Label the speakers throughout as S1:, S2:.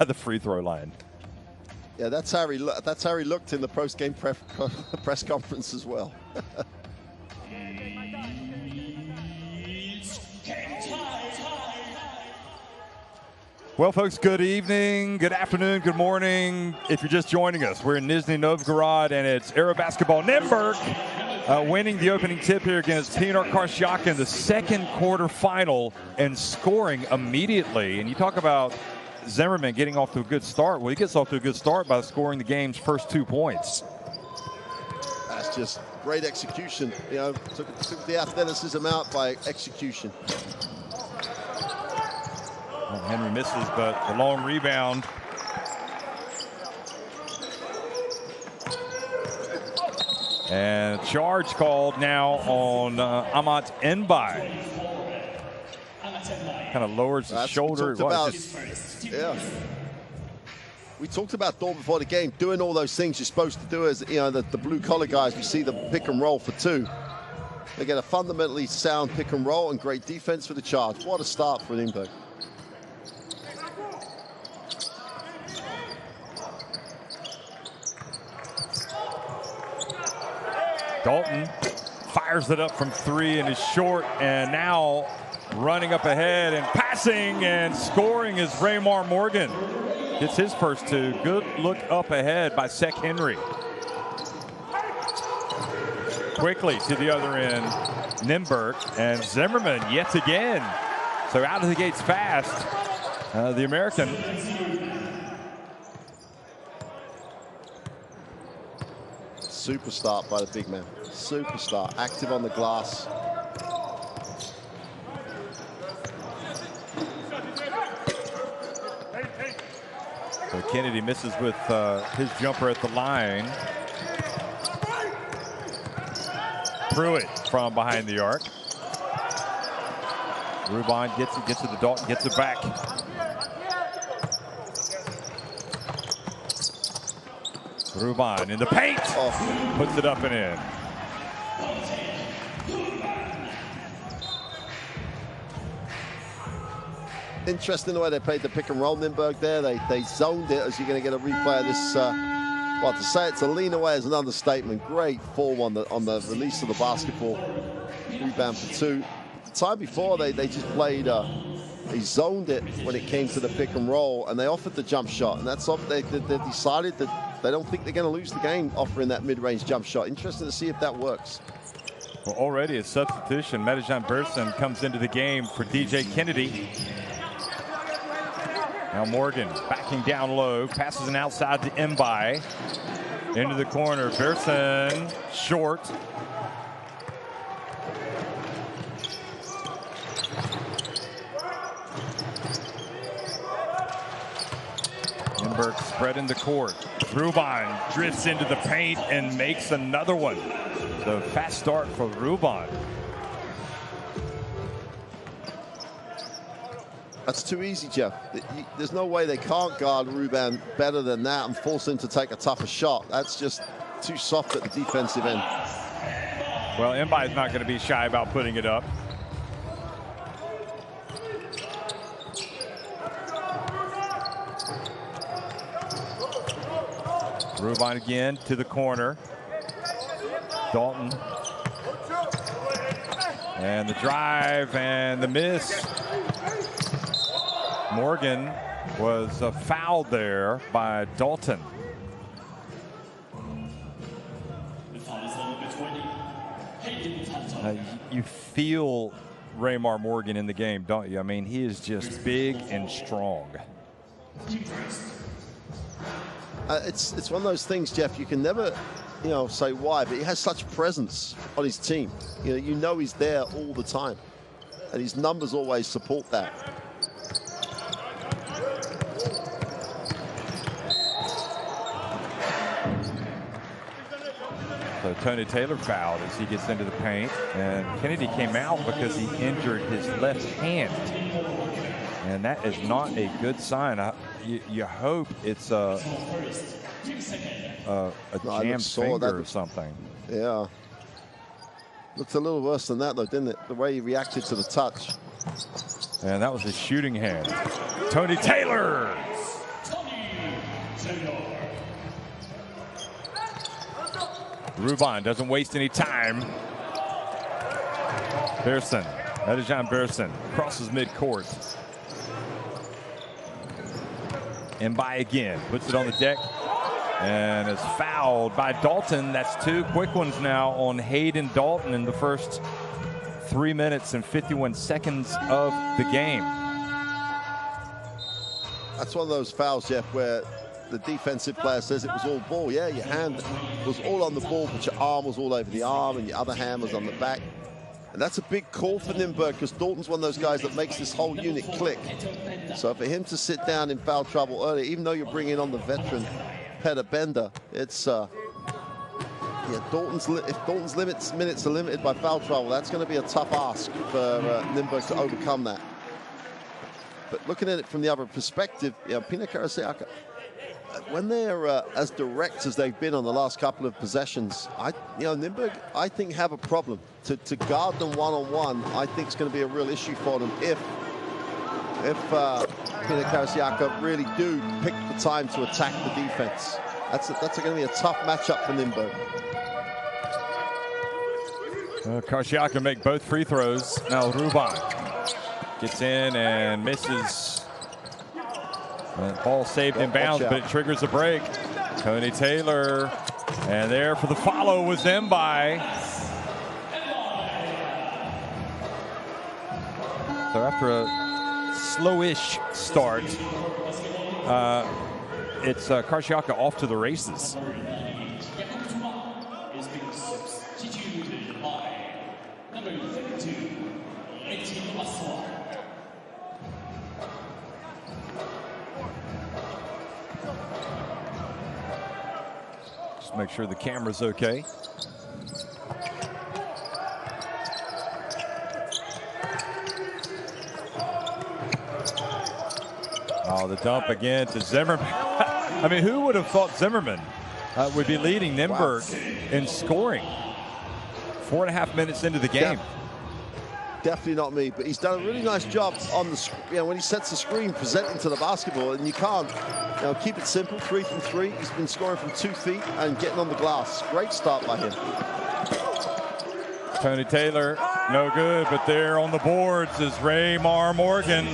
S1: at the free throw line.
S2: Yeah, that's how he looked in the post-game press conference as well.
S1: Well, folks, good evening, good afternoon, good morning. If you're just joining us, we're in Nizhny Novgorod, and it's Aero Basketball Nymburk winning the opening tip here against Pioner Karsiak in the second quarter final and scoring immediately. And you talk about Zimmerman getting off to a good start. Well, he gets off to a good start by scoring the game's first 2 points.
S2: That's just great execution. You know, took the athleticism out by execution.
S1: Well, Henry misses, but the long rebound. And a charge called now on Amat Enbai. Kind of lowers his shoulder.
S2: Yeah. We talked about Thor before the game, doing all those things you're supposed to do as, you know, the blue-collar guys. We see the pick and roll for two. They get a fundamentally sound pick and roll and great defense for the charge. What a start for Nymburk.
S1: Dalton fires it up from three and is short, and now running up ahead and passing and scoring is Raymar Morgan. Gets his first two. Good look up ahead by Sek Henry. Quickly to the other end, Nymburk and Zimmerman yet again. So out of the gates fast, the American.
S2: Super start by the big man. Super start, active on the glass.
S1: So Kennedy misses with his jumper at the line. Pruitt from behind the arc. Rubin gets it to Dalton, gets it back. Rubin in the paint, puts it up and in.
S2: Interesting the way they played the pick and roll, Nymburk there. They zoned it, as you're going to get a replay of this. Well, to say it's a lean away is an understatement. Great form on the release of the basketball. Rebound for two. The time before, they just played, they zoned it when it came to the pick and roll, and they offered the jump shot. And that's off. They decided that they don't think they're going to lose the game offering that mid-range jump shot. Interesting to see if that works.
S1: Well, already a substitution. Medijan Berson comes into the game for DJ Kennedy. Now Morgan backing down low, passes an outside to Enbai. Into the corner, Berson short. Nymburk spread in the court. Rubin drifts into the paint and makes another one. So fast start for Rubin.
S2: That's too easy, Jeff. There's no way they can't guard Rubin better than that and force him to take a tougher shot. That's just too soft at the defensive end.
S1: Well, Enbai is not going to be shy about putting it up. Rubin again to the corner. Dalton. And the drive and the miss. Morgan was fouled there by Dalton. You feel Raymar Morgan in the game, don't you? I mean, he is just big and strong.
S2: It's one of those things, Jeff, you can never, you know, say why, but he has such presence on his team. You know he's there all the time, and his numbers always support that.
S1: So Tony Taylor fouled as he gets into the paint, and Kennedy came out because he injured his left hand, and that is not a good sign. You hope it's a jammed finger or something.
S2: Yeah, looked a little worse than that though, didn't it? The way he reacted to the touch.
S1: And that was a shooting hand. Tony Taylor Ruban doesn't waste any time. Bearson, Adejan Bearson crosses midcourt. And by again, puts it on the deck and is fouled by Dalton. That's 2 quick ones now on Hayden Dalton in the first 3 minutes and 51 seconds of the game.
S2: That's one of those fouls, Jeff, where the defensive player says it was all ball. Yeah, your hand was all on the ball, but your arm was all over the arm and your other hand was on the back. And that's a big call for Nimberg because Dalton's one of those guys that makes this whole unit click. So for him to sit down in foul trouble early, even though you're bringing on the veteran Peter Bender, it's yeah, if Dalton's minutes are limited by foul trouble, that's going to be a tough ask for Nimberg to overcome that. But looking at it from the other perspective, you know, Pina Ksk-Cez, when they're as direct as they've been on the last couple of possessions, Nimberg, I think, have a problem. To guard them one-on-one, I think it's going to be a real issue for them if Pina Ksk-Cez really do pick the time to attack the defense. That's going to be a tough matchup for Nimberg.
S1: Ksk-Cez make both free throws. Now Ruban gets in and misses. Ball saved in bounds, but it triggers a break. Tony Taylor, and there for the follow was Mbai. So after a slowish start, it's Ksk-Cez off to the races. Just make sure the camera's okay. Oh, the dump again to Zimmerman. I mean, who would have thought Zimmerman would be leading Nimberg in scoring 4.5 minutes into the game?
S2: Definitely not me, but he's done a really nice job on the, when he sets the screen, presenting to the basketball, and you can't, keep it simple. 3 from 3. He's been scoring from 2 feet and getting on the glass. Great start by him.
S1: Tony Taylor, no good, but there on the boards is Raymar Morgan.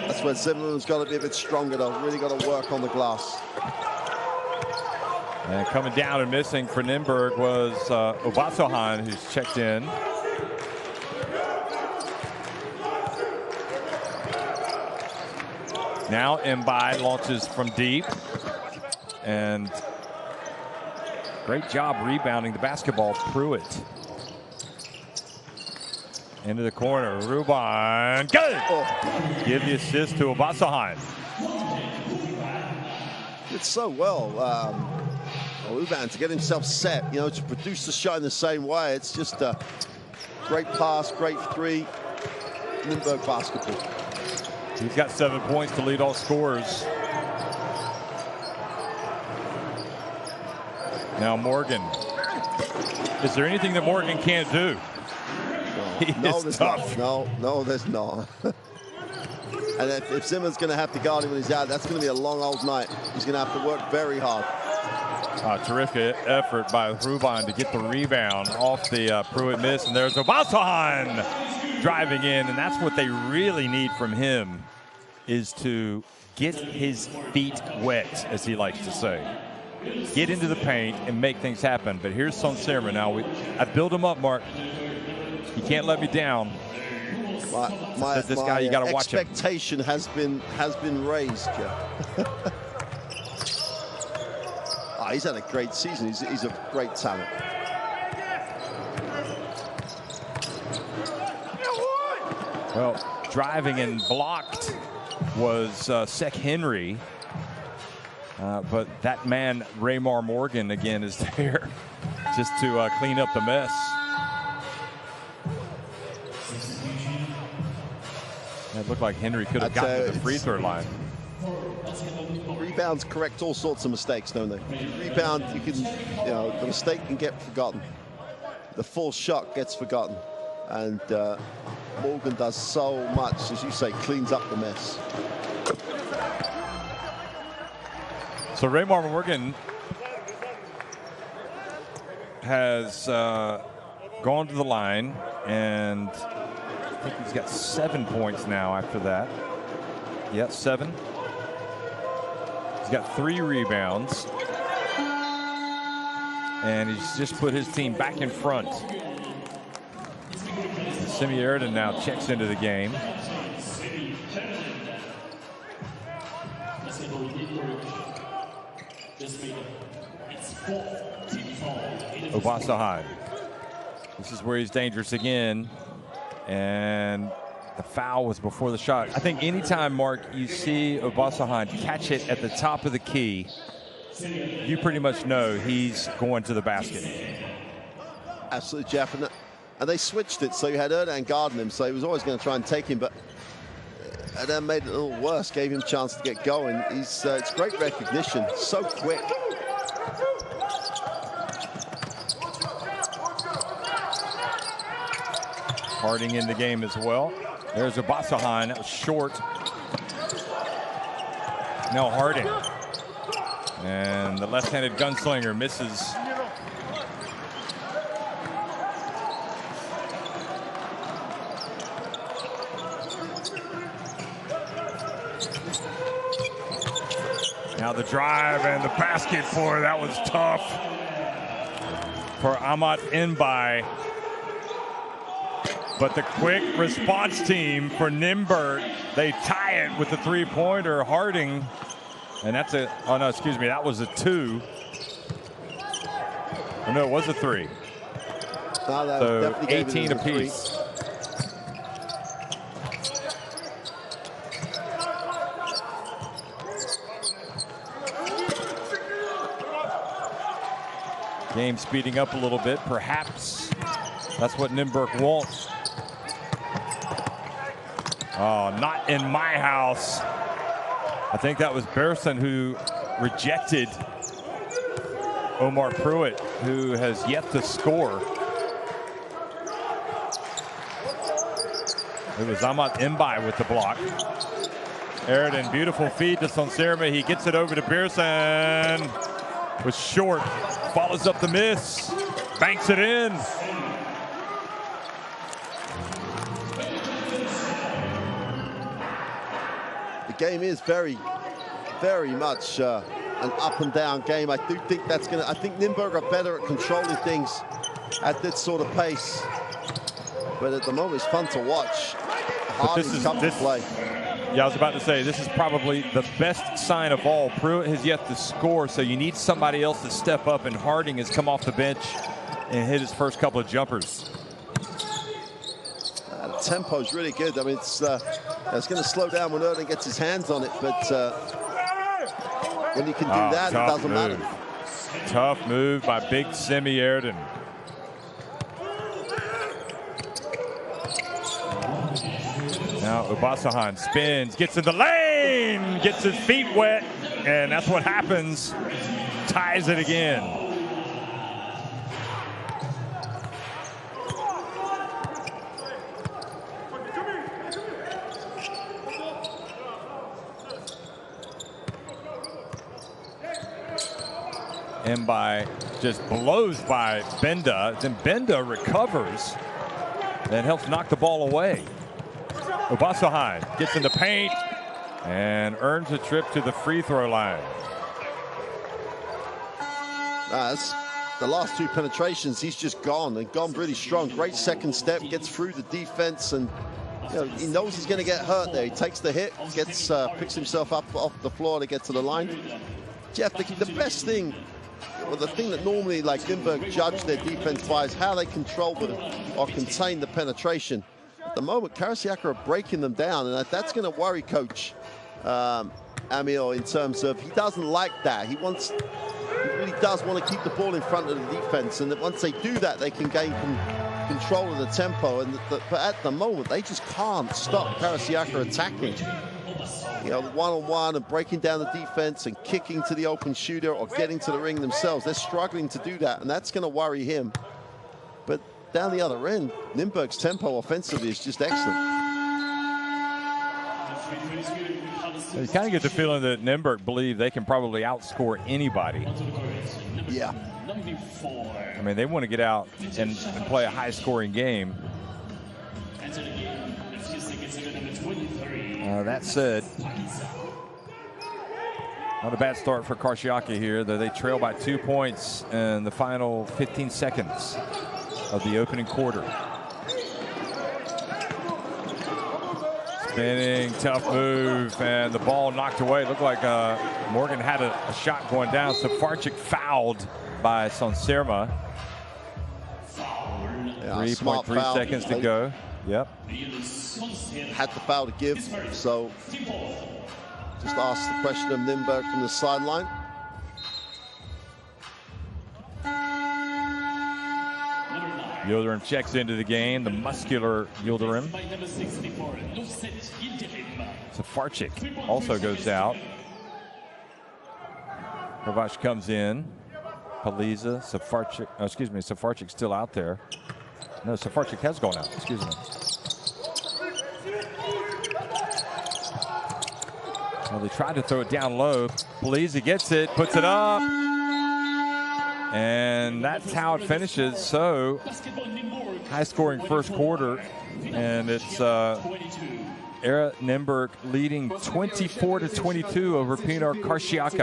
S2: That's where Zimmerman's got to be a bit stronger, though. Really got to work on the glass.
S1: And coming down and missing for Nimberg was Obasohan, who's checked in. Now Mbai launches from deep. And great job rebounding the basketball. Pruitt. Into the corner. Ruban. Good! Oh. Give the assist to Obasohan.
S2: Did so well. Ruban to get himself set, to produce the shot in the same way. It's just a great pass, great 3. Nimberg basketball.
S1: He's got 7 points to lead all scorers. Now Morgan. Is there anything that Morgan can't do?
S2: No, there's tough. No, there's not. And if Zimmer's going to have to guard him when he's out, that's going to be a long old night. He's going to have to work very hard.
S1: Terrific effort by Ruban to get the rebound off the Pruitt miss. And there's Obasohan driving in. And that's what they really need from him, is to get his feet wet, as he likes to say. Get into the paint and make things happen. But here's Son Serma now. I build him up, Mark. You can't let me down.
S2: This
S1: guy, you got to watch him.
S2: Expectation has been raised, Jeff. He's had a great season. He's a great talent.
S1: Well, driving and blocked was Sek Henry. But that man, Raymar Morgan, again, is there just to clean up the mess. It looked like Henry could have gotten to the free throw line.
S2: Rebounds correct all sorts of mistakes, don't they? Rebound, you can, the mistake can get forgotten. The full shot gets forgotten. And Morgan does so much, as you say, cleans up the mess.
S1: So Raymar Morgan has gone to the line, and I think he's got 7 points now after that. Yeah, 7. He's got 3 rebounds. And he's just put his team back in front. Semi Airden now checks into the game. Obasohan. This is where he's dangerous again. And the foul was before the shot. I think anytime, Mark, you see Obasohan catch it at the top of the key, you pretty much know he's going to the basket.
S2: Absolutely, Jeff. And they switched it, so you had Erdan guarding him, so he was always going to try and take him, but Erdan made it a little worse, gave him a chance to get going. It's great recognition, so quick.
S1: Harding in the game as well. There's Obasohan. That was short. Now Harding. And the left-handed gunslinger misses. Now the drive and the basket for that was tough for Amat Inbai. But the quick response team for Nymburk, they tie it with the three-pointer. Harding, and that's a, oh no, excuse me, that was a 2. Oh no, it was a 3.
S2: No,
S1: so 18 apiece. Game speeding up a little bit. Perhaps that's what Nymburk wants. Oh, not in my house. I think that was Berson who rejected Omar Pruitt, who has yet to score. It was Amat Inbai with the block. Airden, beautiful feed to Sonserma. He gets it over to Pearson. Was short. Follows up the miss. Banks it in.
S2: The game is very, very much an up and down game. I do think that's going to, I think Nymburk are better at controlling things at this sort of pace. But at the moment, it's fun to watch. Harding's come to play.
S1: Yeah, I was about to say, this is probably the best sign of all. Pruitt has yet to score, so you need somebody else to step up, and Harding has come off the bench and hit his first couple of jumpers.
S2: The tempo is really good. I mean, it's going to slow down when Erden gets his hands on it, but when you can do that, it doesn't matter.
S1: Tough move by big Semi Airden. Now Obasohan spins, gets in the lane, gets his feet wet, and that's what happens. Ties it again. Inbai just blows by Benda. Then Benda recovers and helps knock the ball away. Obasohan gets in the paint and earns a trip to the free throw line.
S2: That's the last 2 penetrations. He's just gone and gone really strong. Great second step, gets through the defense, and he knows he's going to get hurt there. He takes the hit, gets picks himself up off the floor to get to the line. Jeff, the best thing, or the thing that normally like Nymburk judge their defense by is how they control or contain the penetration. At the moment, Karasiaka are breaking them down, and that's going to worry Coach Amir in terms of he doesn't like that. He really does want to keep the ball in front of the defense, and that once they do that, they can gain control of the tempo. But at the moment, they just can't stop Karasiaka attacking. One-on-one and breaking down the defense and kicking to the open shooter or getting to the ring themselves. They're struggling to do that, and that's going to worry him. But down the other end, Nymburk's tempo offensively is just excellent.
S1: You kind of get the feeling that Nymburk believe they can probably outscore anybody.
S2: Yeah.
S1: I mean, they want to get out and play a high-scoring game. That said, not a bad start for Ksk-Cez here, though they trail by 2 points in the final 15 seconds of the opening quarter. Spinning, tough move, and the ball knocked away. It looked like Morgan had a shot going down. So Farchik fouled by Sonserma.
S2: Yeah,
S1: 3.3 seconds to go. Yep.
S2: Had the foul to give, so just ask the question of Nymburk from the sideline.
S1: Yildirim checks into the game, the muscular Yildirim. So Farchik also goes out. Kovac comes in. Paliza, Safarchik, Safarchik's still out there. No, Safarchik has gone out, excuse me. Well, they tried to throw it down low. Paliza gets it, puts it up. And that's how it finishes. So, high-scoring first quarter. And it's Era Nymburk leading 24-22 over Pinar Ksk-Cez.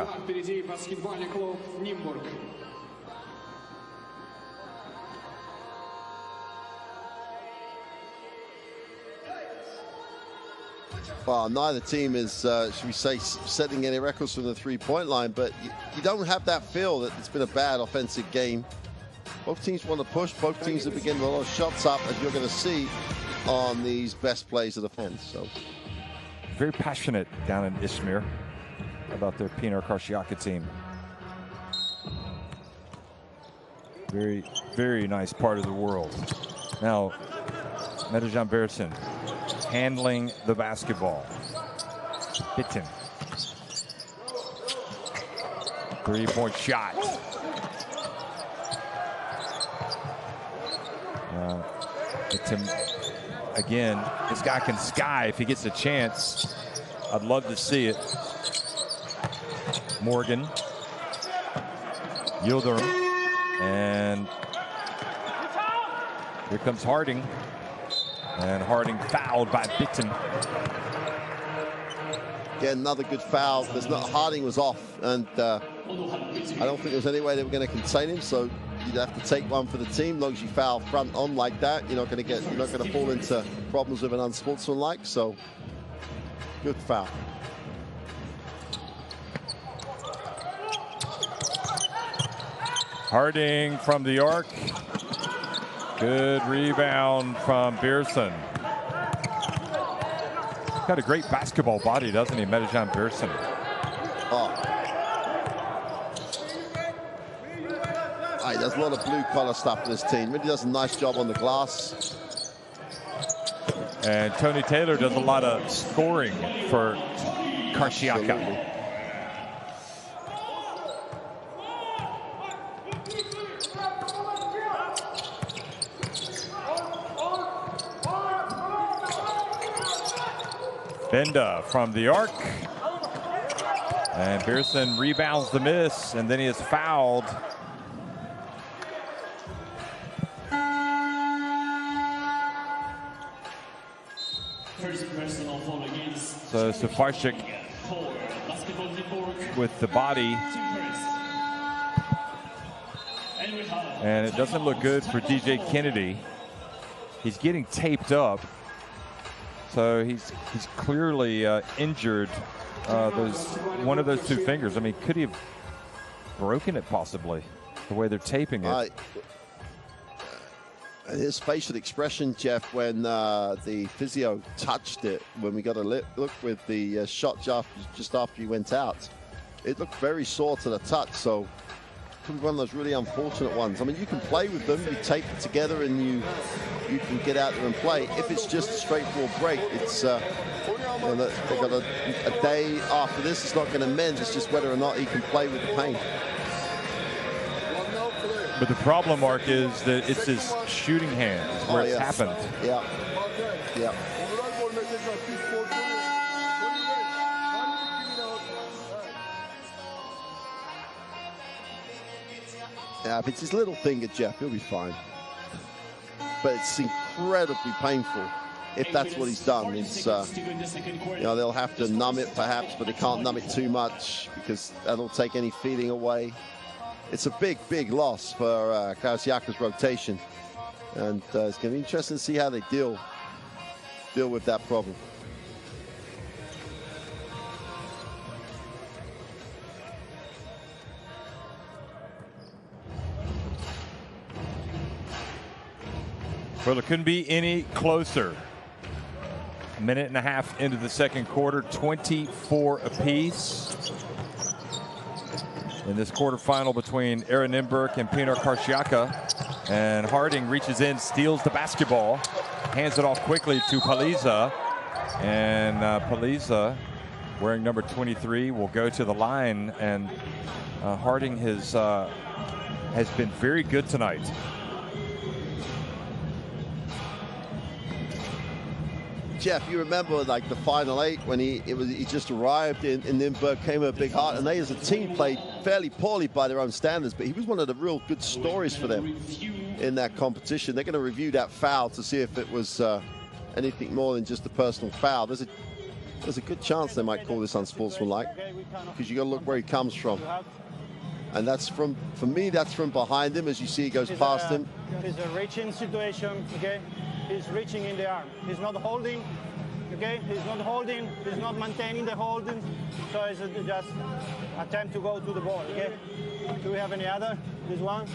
S2: Well, neither team is, should we say, setting any records from the three-point line, but you don't have that feel that it's been a bad offensive game. Both teams want to push. Both teams are beginning a lot of shots up, as you're going to see on these best plays of the fence. So,
S1: very passionate down in Izmir about their Pinar Ksk-Cez team. Very, very nice part of the world. Now, Metejan Bersin handling the basketball. Bitten. Three-point shot. Bitten again. This guy can sky if he gets a chance. I'd love to see it. Morgan. Yildirim. And here comes Harding. And Harding fouled by Bitten.
S2: Again, another good foul. Harding was off, and I don't think there was any way they were going to contain him. So you'd have to take one for the team. As long as you foul front on like that, you're not going to fall into problems with an unsportsmanlike. So good foul.
S1: Harding from the arc. Good rebound from Bersin. Got a great basketball body, doesn't he, Metejan Bersin?
S2: Oh. He does a lot of blue-collar stuff for this team. Really does a nice job on the glass.
S1: And Tony Taylor does a lot of scoring for Ksk-Cez. Benda from the arc. And Bersin rebounds the miss, and then he is fouled. So Safarchik with the body. And it doesn't look good for DJ Kennedy. He's getting taped up. So he's clearly injured one of those two fingers. I mean, could he have broken it possibly, the way they're taping it?
S2: His facial expression, Jeff, when the physio touched it, when we got a look with the shot just after he went out, it looked very sore to the touch. So could be one of those really unfortunate ones. I mean, you can play with them, you tape it together, and you can get out there and play. If it's just a straightforward break, it's they've got a day after this. It's not going to mend. It's just whether or not he can play with the pain.
S1: But the problem, Mark, is that it's his shooting hand is where it's happened.
S2: Yeah. Yeah. Yeah, if it's his little finger, Jeff, he'll be fine. But it's incredibly painful if that's what he's done. It's, you know, they'll have to numb it perhaps, but they can't numb it too much because that'll take any feeling away. It's a big, big loss for Ksk-Cez's rotation. And it's going to be interesting to see how they deal with that problem.
S1: Well, it couldn't be any closer. A minute and a half into the second quarter, 24 apiece. In this quarterfinal between Aaron Nimberg and Pinar Ksk-Cez. And Harding reaches in, steals the basketball, hands it off quickly to Paliza. And Paliza, wearing number 23, will go to the line. And Harding has been very good tonight.
S2: Jeff, you remember like the final 8 when he just arrived in Nimberg, came with a big heart, and they as a team played fairly poorly by their own standards, but he was one of the real good stories for them in that competition. They're going to review that foul to see if it was anything more than just a personal foul. There's a good chance they might call this unsportsmanlike because you got to look where he comes from. And that's from, for me, that's from behind him. As you see, he goes past him.
S3: It's a reaching situation, okay? He's reaching in the arm. He's not holding, okay? He's not holding, he's not maintaining the holding. So it's just attempt to go to the ball, okay? Do we have any other? This one?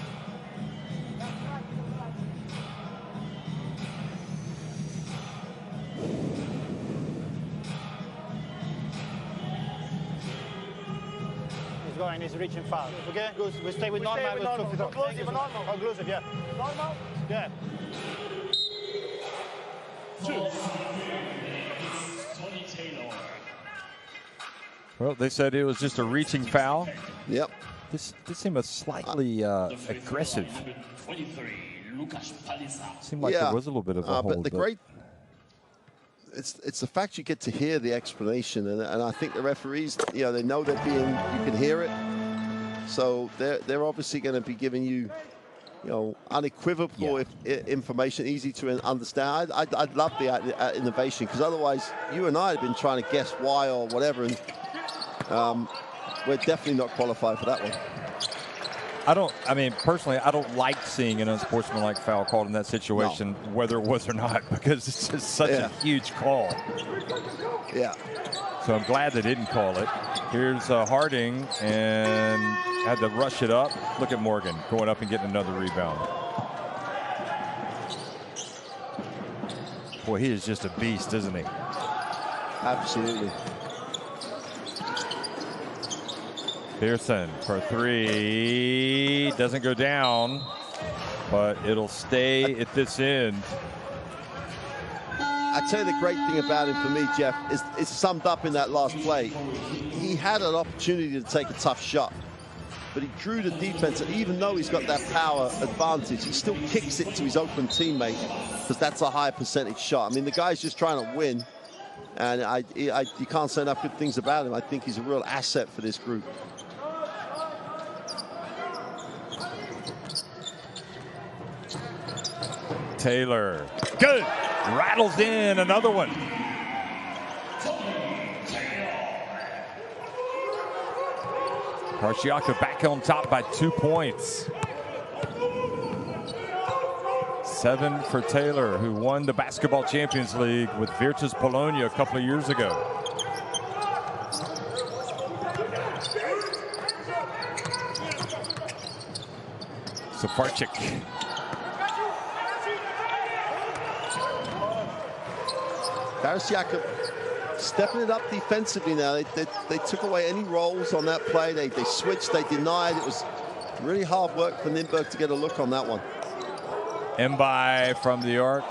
S3: He's going, he's reaching fast, okay? Good, we stay with normal. Occlusive, normal. Occlusive, yeah. Normal? Yeah.
S1: Well, they said it was just a reaching foul.
S2: Yep.
S1: This seemed slightly aggressive. Seemed like there was a little bit of a hold.
S2: But the great, it's the fact you get to hear the explanation, and I think the referees, you know, they know they're being, you can hear it, so they're obviously going to be giving you, you know, unequivocal information, easy to understand. I'd love the innovation, because otherwise you and I have been trying to guess why or whatever, and we're definitely not qualified for that one.
S1: I mean, personally, I don't like seeing an unsportsmanlike foul called in that situation, whether it was or not, because it's just such a huge call.
S2: Yeah.
S1: So I'm glad they didn't call it. Here's Harding, and had to rush it up. Look at Morgan going up and getting another rebound. Boy, he is just a beast, isn't he?
S2: Absolutely.
S1: Pearson for 3. Doesn't go down, but it'll stay at this end.
S2: I tell you, the great thing about him for me, Jeff, is it's summed up in that last play. He had an opportunity to take a tough shot, but he drew the defense, and even though he's got that power advantage, he still kicks it to his open teammate, because that's a high percentage shot. I mean, the guy's just trying to win, and you can't say enough good things about him. I think he's a real asset for this group.
S1: Taylor, good, rattles in another one. Ksk-Cez back on top by 2 points. 7 for Taylor, who won the Basketball Champions League with Virtus Bologna a couple of years ago. Safarczyk.
S2: Ksk-Cez stepping it up defensively now. They took away any rolls on that play. They switched, they denied. It was really hard work for Nimberg to get a look on that one.
S1: Mbai from the arc.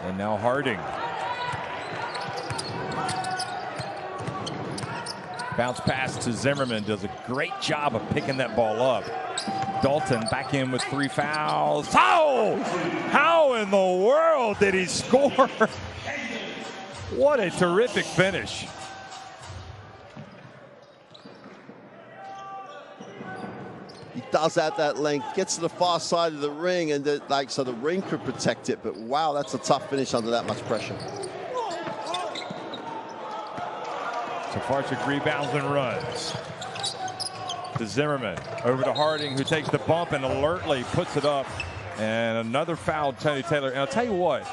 S1: And now Harding. Bounce pass to Zimmerman. Does a great job of picking that ball up. Dalton back in with 3 fouls. How in the world did he score? What a terrific finish.
S2: He does have that length, gets to the far side of the ring, and so the ring could protect it. But wow, that's a tough finish under that much pressure.
S1: Safarczyk rebounds and runs. To Zimmerman, over to Harding, who takes the bump and alertly puts it up. And another foul, Tony Taylor. And I'll tell you what,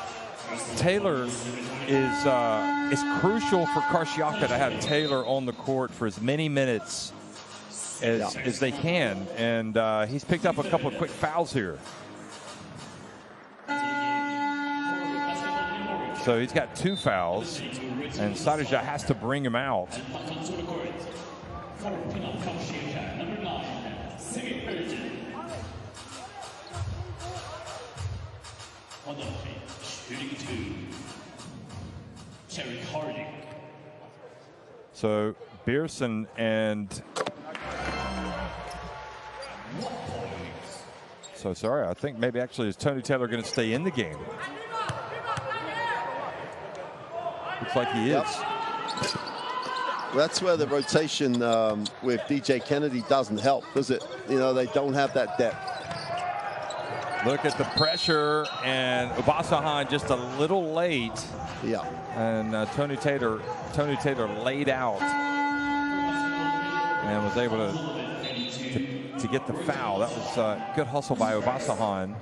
S1: Taylor is crucial for Ksk-Cez to have Taylor on the court for as many minutes as they can. And he's picked up a couple of quick fouls here. So he's got 2 fouls, and Sadija has to bring him out. So Beerson and I think maybe actually is Tony Taylor going to stay in the game? Looks like he is.
S2: That's where the rotation with DJ Kennedy doesn't help, does it? You know, they don't have that depth.
S1: Look at the pressure, and Obasohan just a little late.
S2: Yeah.
S1: And Tony Taylor laid out and was able to get the foul. That was good hustle by Obasohan.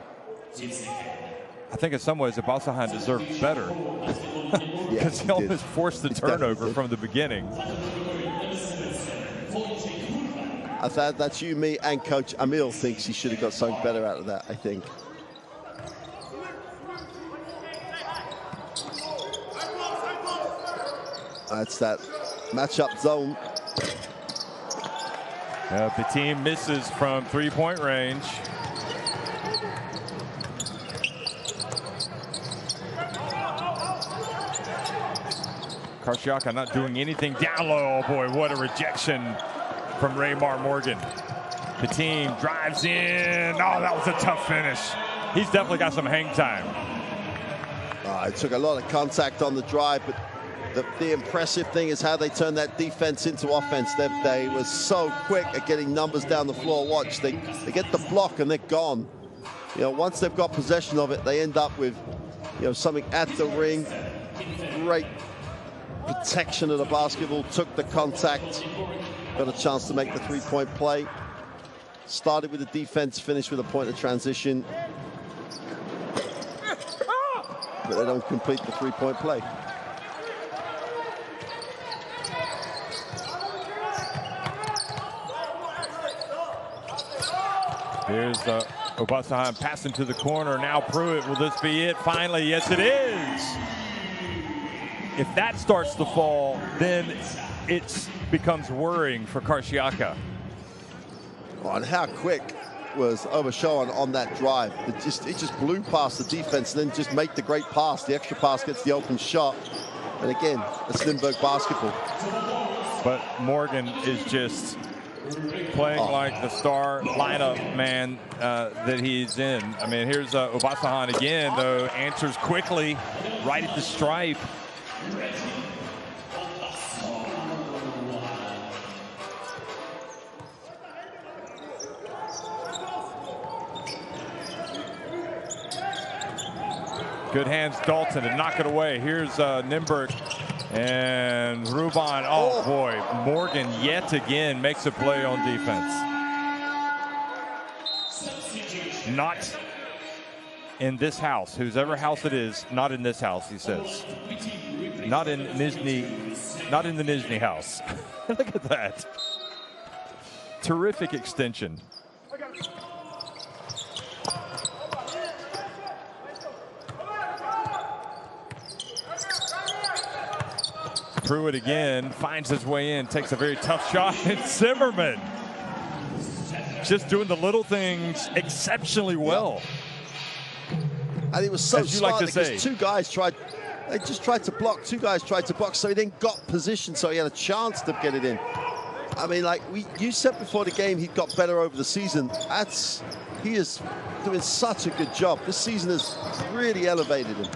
S1: I think in some ways Obasohan deserved better because he almost forced the turnover from the beginning.
S2: I thought that's you, me, and Coach Emil thinks he should have got something better out of that, I think. That's that matchup zone.
S1: The team misses from 3-point range. Ksk-Cez not doing anything down low. Oh boy, what a rejection from Raymar Morgan. The team drives in. Oh, that was a tough finish. He's definitely got some hang time.
S2: It took a lot of contact on the drive, but the impressive thing is how they turned that defense into offense. They were so quick at getting numbers down the floor. Watch, they get the block and they're gone. You know, once they've got possession of it, they end up with, you know, something at the ring. Great protection of the basketball, took the contact, got a chance to make the 3-point play. Started with the defense, finished with a point of transition. But they don't complete the 3-point play.
S1: Here's Obasohan passing to the corner. Now Pruitt, will this be it? Finally, yes it is. If that starts to fall, then it becomes worrying for Ksk-Cez.
S2: Oh, and how quick was Obasohan on that drive? It just blew past the defense and then just made the great pass. The extra pass gets the open shot. And again, it's Lindbergh basketball.
S1: But Morgan is just playing like the star lineup man that he's in. I mean, here's Obasohan again, though, answers quickly right at the stripe. Good hands, Dalton, to knock it away. Here's Nimberg and Ruban. Oh boy, Morgan yet again makes a play on defense. Not in this house, whosever house it is, not in this house, he says. Not in Nizhny, not in the Nizhny house. Look at that. Terrific extension. Pruitt again finds his way in, takes a very tough shot, and Zimmerman just doing the little things exceptionally well.
S2: And it was so smart because two guys tried to block, so he then got position, so he had a chance to get it in. I mean, like you said before the game, he got better over the season. He is doing such a good job. This season has really elevated him.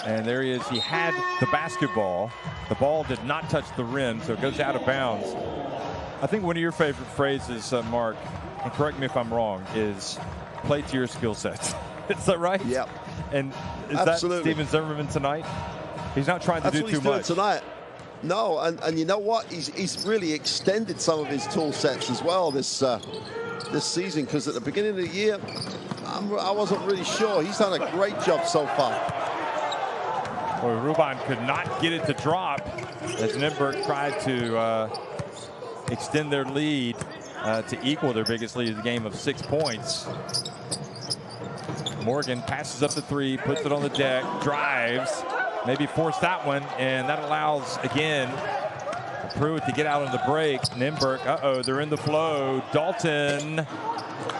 S1: And there he is. He had the basketball. The ball did not touch the rim, so it goes out of bounds. I think one of your favorite phrases, Mark, and correct me if I'm wrong, is play to your skill sets. Is that right?
S2: Yeah.
S1: And is
S2: Absolutely.
S1: that Steven Zimmerman tonight? He's not trying to do too much
S2: tonight. No, and you know what? He's really extended some of his tool sets as well this season, because at the beginning of the year, I wasn't really sure. He's done a great job so far.
S1: Boy, Ruban could not get it to drop as Nimberg tried to extend their lead to equal their biggest lead of the game of 6 points. Morgan passes up the three, puts it on the deck, drives, maybe forced that one, and that allows, again, Pruitt to get out on the break. Nimberg, uh-oh, they're in the flow. Dalton,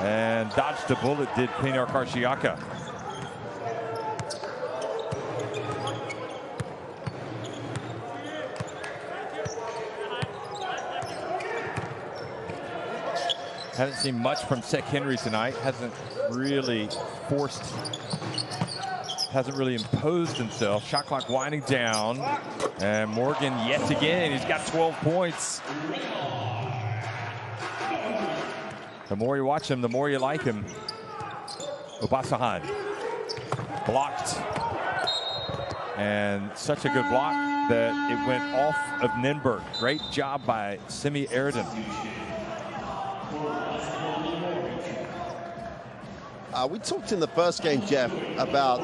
S1: and dodged a bullet, did Pinar Karsiaka. Haven't seen much from Sek Henry tonight. Hasn't really imposed himself. Shot clock winding down. And Morgan yet again, he's got 12 points. The more you watch him, the more you like him. Obasahan blocked. And such a good block that it went off of Nimberg. Great job by Semi Erden.
S2: We talked in the first game, Jeff, about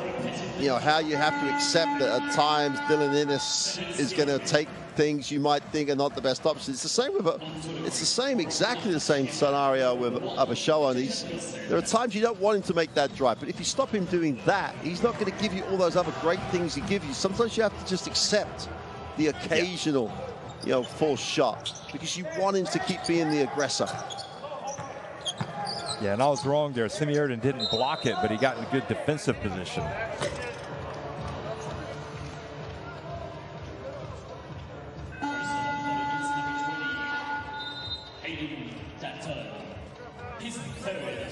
S2: how you have to accept that at times Dylan Innes is going to take things you might think are not the best options. It's the same exactly the same scenario with Abashoa. And there are times you don't want him to make that drive, but if you stop him doing that, he's not going to give you all those other great things he gives you. Sometimes you have to just accept the occasional, forced shot, because you want him to keep being the aggressor.
S1: Yeah, and I was wrong there. Semi Erden didn't block it, but he got in a good defensive position.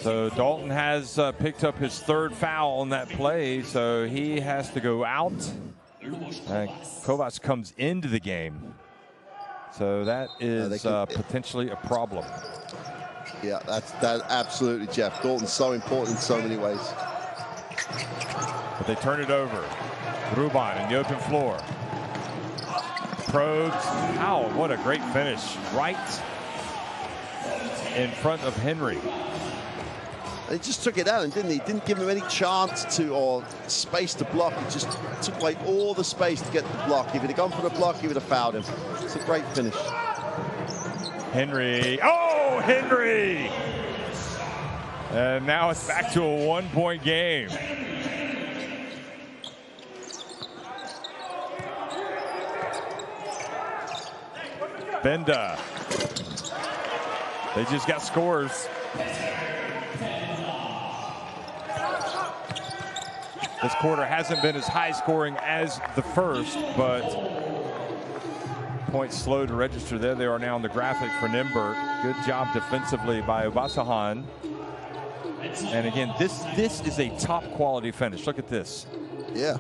S1: So Dalton has picked up his third foul on that play, so he has to go out. Kovacs comes into the game. So that is potentially a problem.
S2: Yeah, that's absolutely, Jeff. Dalton's so important in so many ways.
S1: But they turn it over. Ruban in the open floor. Probes. Wow, what a great finish. Right in front of Henry.
S2: He just took it out, and didn't he? Didn't give him any chance to or space to block. He just took away all the space to get the block. If he'd have gone for the block, he would have fouled him. It's a great finish.
S1: Henry. Oh, Henry! And now it's back to a one-point game. Benda. They just got scores. This quarter hasn't been as high scoring as the first, but points slow to register. There they are now on the graphic for Nimberg. Good job defensively by Obasahan. And again, this is a top quality finish. Look at this.
S2: Yeah.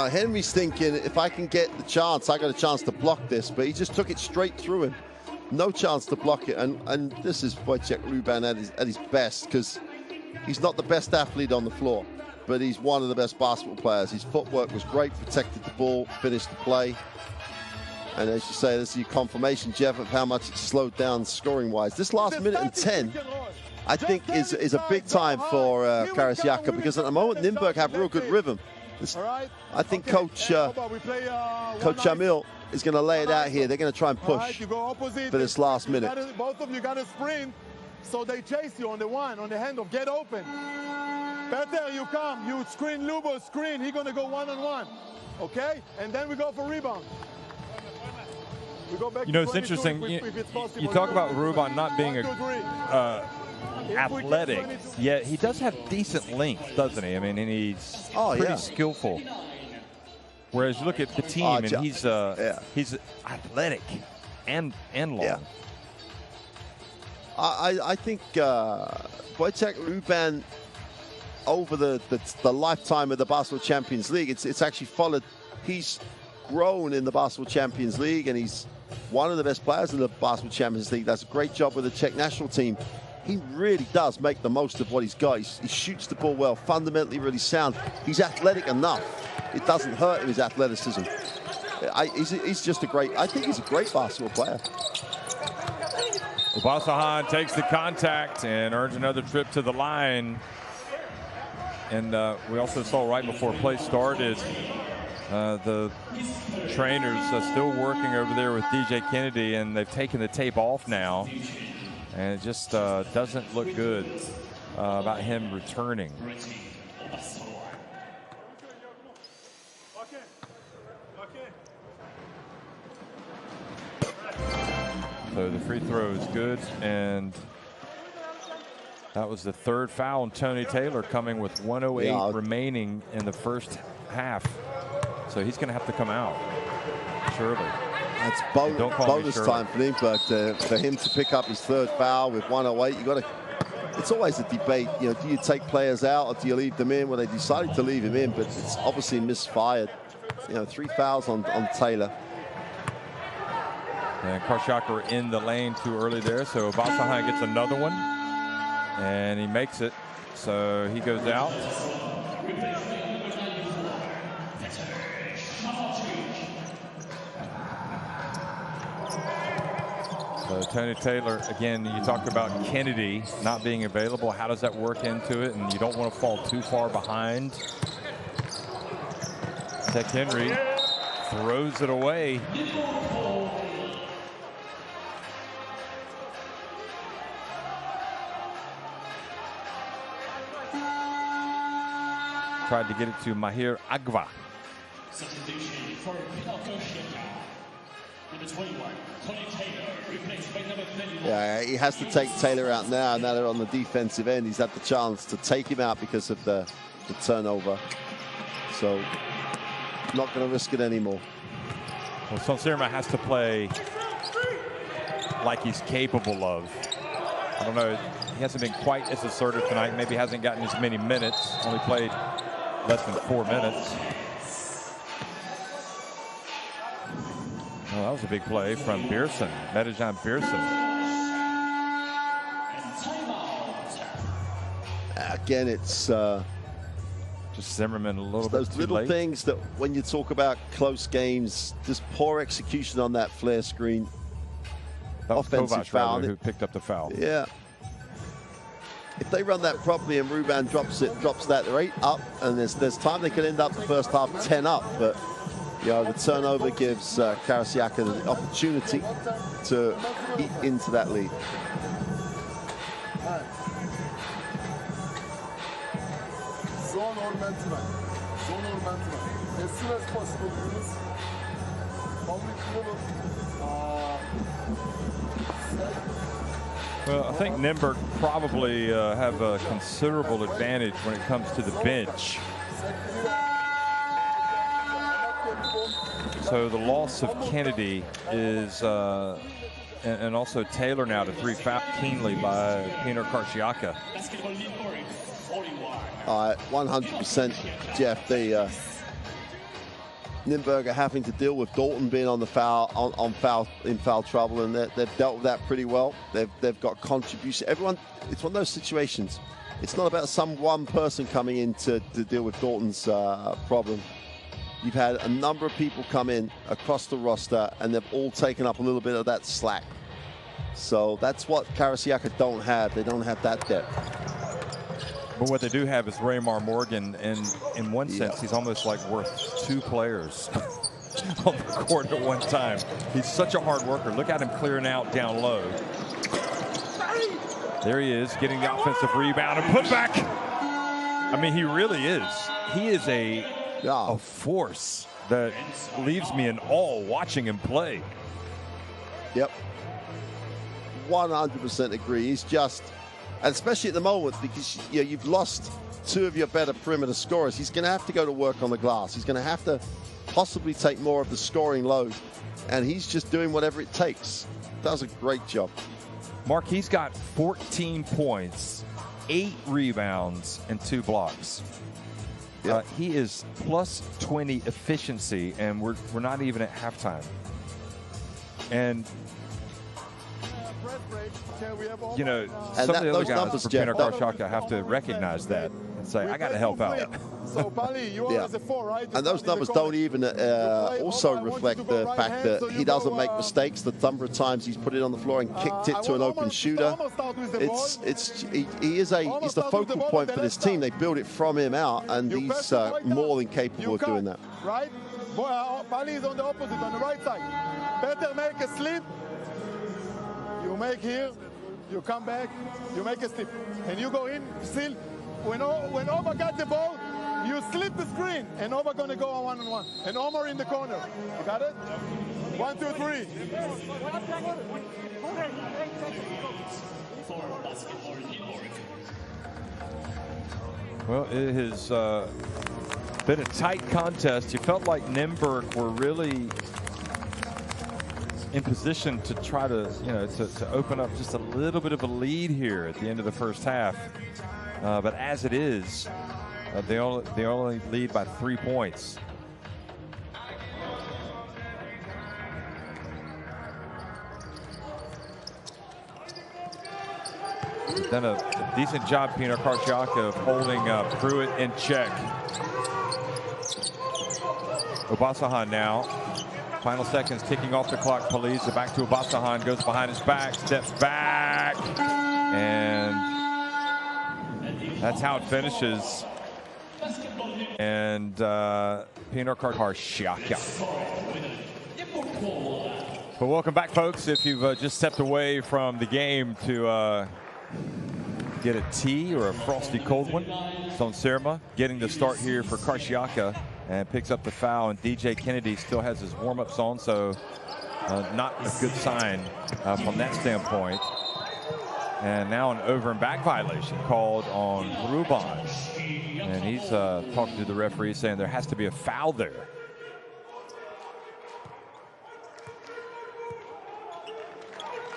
S2: Henry's thinking, if I can get the chance, I got a chance to block this, but he just took it straight through him. No chance to block it, and this is Wojciech Ruban at his best, because he's not the best athlete on the floor, but he's one of the best basketball players. His footwork was great, protected the ball, finished the play. And as you say, this is your confirmation, Jeff, of how much it's slowed down scoring-wise. This last minute and 10, I think, is a big time for Karsiaka, because at the moment, Nimberg have real good rhythm. I think Coach Jamil is going to lay it out here. They're going to try and push for this last minute.
S4: Both of you got to sprint, so they chase you on the handoff. Get open. Better you come. You screen Lubo, screen. He's going to go one-on-one. Okay? And then we go for rebound. We go back to
S1: it's interesting. You talk about Ruban not being athletic, yet he does have decent length, doesn't he? I mean, and he's pretty skillful. Whereas you look at the team, and he's athletic and long.
S2: Yeah. I think Wojciech Ruban, over the lifetime of the Basketball Champions League, it's actually followed. He's grown in the Basketball Champions League, and he's one of the best players in the Basketball Champions League. Does a great job with the Czech national team. He really does make the most of what he's got. He shoots the ball well, fundamentally really sound. He's athletic enough. It doesn't hurt him, his athleticism. He's just a great, I think he's a great basketball player.
S1: Obasohan takes the contact and earns another trip to the line. And we also saw right before play started, the trainers still working over there with DJ Kennedy, and they've taken the tape off now. And it just doesn't look good about him returning. So the free throw is good, and that was the third foul on Tony Taylor, coming with 1:08 remaining in the first half. So he's going to have to come out, surely.
S2: That's bonus time for Lindbergh for him to pick up his third foul with 1:08. You got to. It's always a debate. You know, do you take players out or do you leave them in? Well, they decided to leave him in, but it's obviously misfired. You know, 3 fouls on Taylor.
S1: And Karsiaka in the lane too early there, so Obasohan gets another one, and he makes it. So he goes out. So Tony Taylor, again, you talked about Kennedy not being available. How does that work into it? And you don't want to fall too far behind. Tech Henry throws it away. Tried to get it to Mahir Agva.
S5: Substitution for number 21, Tony Taylor, replaced by number 31.
S2: Yeah, he has to take Taylor out now. Now they're on the defensive end. He's had the chance to take him out because of the turnover. So, not going to risk it anymore.
S1: Well, Sonsirma has to play like he's capable of. I don't know. He hasn't been quite as assertive tonight. Maybe hasn't gotten as many minutes. Only played less than 4 minutes. Well, that was a big play from Pearson, Medijan Pearson.
S2: Again, it's
S1: just Zimmerman a little bit
S2: those
S1: too
S2: little
S1: late.
S2: things that when you talk about close games, just poor execution on that flare screen.
S1: That was
S2: Offensive
S1: Kovac,
S2: foul.
S1: who picked up the foul.
S2: Yeah. If they run that properly and Ruban drops that, they're 8 up, and there's time they could end up the first half 10 up, but you know, the turnover gives Ksk-Cez the opportunity to eat into that lead.
S4: Zone or man-to-man. Zone or man-to-man. As soon as possible, please.
S1: Well, I think Nimberg probably have a considerable advantage when it comes to the bench. So the loss of Kennedy is, and also Taylor now to 3 foul keenly by Pieter Karsiaka.
S2: 100%, Jeff. Nimberg are having to deal with Dalton being on the in foul trouble, and they've dealt with that pretty well. They've got contribution. Everyone, it's one of those situations. It's not about some one person coming in to deal with Dalton's problem. You've had a number of people come in across the roster, and they've all taken up a little bit of that slack. So that's what Ksk-Cez don't have. They don't have that depth.
S1: But what they do have is Raymar Morgan, and in one sense, he's almost like worth 2 players on the court at one time. He's such a hard worker. Look at him clearing out down low. There he is, getting the offensive rebound and put back. I mean, he really is. He is a force that leaves me in awe watching him play.
S2: Yep. 100% agree. He's just, and especially at the moment, because you've lost 2 of your better perimeter scorers. He's going to have to go to work on the glass. He's going to have to possibly take more of the scoring load, and he's just doing whatever it takes. Does a great job.
S1: Mark, he's got 14 points, 8 rebounds, and 2 blocks.
S2: Yep.
S1: He is plus 20 efficiency, and we're not even at halftime. And you know, some of the other guys for Pinot Karsiaka have to recognize that and say, I got to help out.
S4: So, Pali, you are as a 4, right?
S2: And those numbers don't even also reflect the fact that he doesn't make mistakes. The number of times he's put it on the floor and kicked it to an open shooter. He's the focal point for this team. They build it from him out, and he's more than capable of doing that.
S4: Right? Pali is on the opposite, on the right side. Better make a slip. You make here, you come back, you make a slip, and you go in still. When Oba got the ball, you slip the screen, and Oba gonna go on one-on-one, and Omar in the corner. You got it? 1, 2, 3.
S1: Well, it has been a tight contest. You felt like Nymburk were really in position to try to, to open up just a little bit of a lead here at the end of the first half. But as it is, they only lead by 3 points. They've done a decent job, Pinot Karsiaka, of holding Pruitt in check. Obasahan now. Final seconds ticking off the clock. Paliza back to Obasahan, goes behind his back, steps back, and that's how it finishes. And Pinot Karsiaka. Well, welcome back, folks. If you've just stepped away from the game to get a tea or a frosty cold one, Sonserma getting the start here for Karsiaka. And picks up the foul, and DJ Kennedy still has his warm-ups on, so not a good sign from that standpoint. And now an over and back violation called on Ruban. And he's talking to the referee saying there has to be a foul there.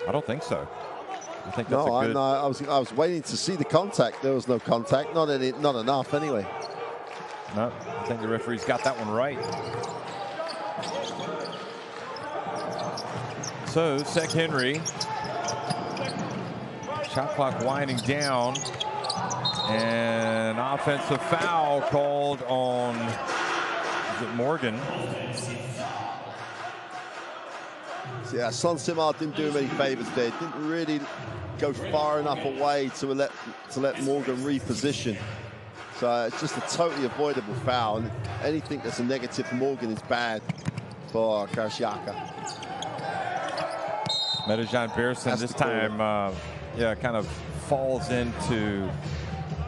S1: I don't think so. I think that's a good...
S2: I was waiting to see the contact. There was no contact, not enough anyway.
S1: No, I think the referee's got that one right. So, Sek Henry. Shot clock winding down. And offensive foul called on, is it Morgan?
S2: Yeah, Sonserma didn't do him any favors there. Didn't really go far enough away to let Morgan reposition. So it's just a totally avoidable foul. And anything that's a negative for Morgan is bad for Karsiaka.
S1: Metejan Beersen this time, kind of falls into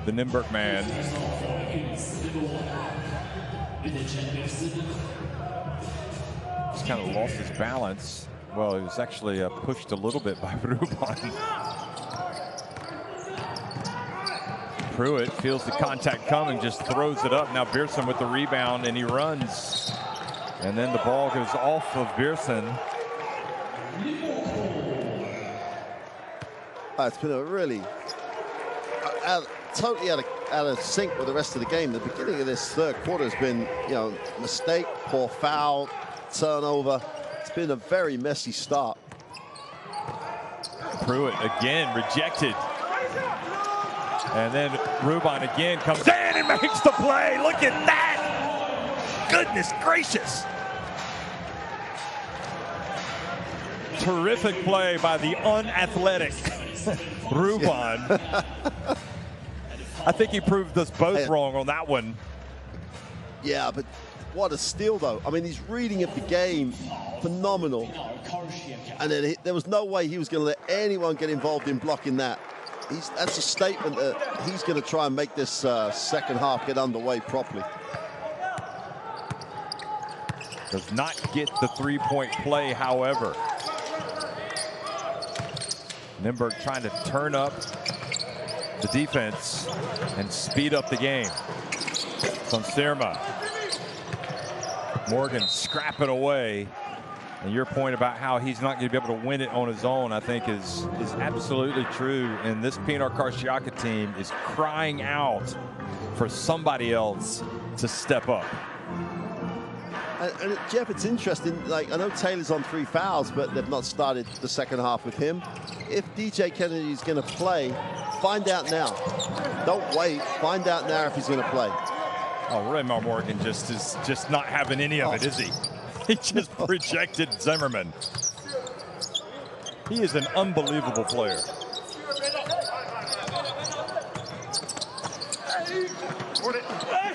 S1: the Nymburk man. Just kind of lost his balance. Well, he was actually pushed a little bit by Ruban. Pruitt feels the contact coming, just throws it up. Now Beersen with the rebound, and he runs. And then the ball goes off of Beersen.
S2: It's been a really totally out of sync with the rest of the game. The beginning of this third quarter has been, mistake, poor foul, turnover. It's been a very messy start.
S1: Pruitt again rejected. And then Ruban again comes in and makes the play. Look at that. Goodness gracious. Terrific play by the unathletic Ruban. I think he proved us both wrong on that one.
S2: Yeah, but what a steal, though. I mean, he's reading of the game phenomenal. And then there was no way he was going to let anyone get involved in blocking that. That's a statement that he's going to try and make this second half get underway properly.
S1: Does not get the three-point play, however. Nymburk trying to turn up the defense and speed up the game. Sonserma. Morgan scrapping away. And your point about how he's not going to be able to win it on his own, I think, is absolutely true. And this Pinot Karsiaka team is crying out for somebody else to step up.
S2: And Jeff, it's interesting. Like, I know Taylor's on 3 fouls, but they've not started the second half with him. If DJ Kennedy is going to play, find out now. Don't wait. Find out now if he's going to play.
S1: Oh, Raymond Morgan is just not having any of it, is he? He just projected Zimmerman. He is an unbelievable player.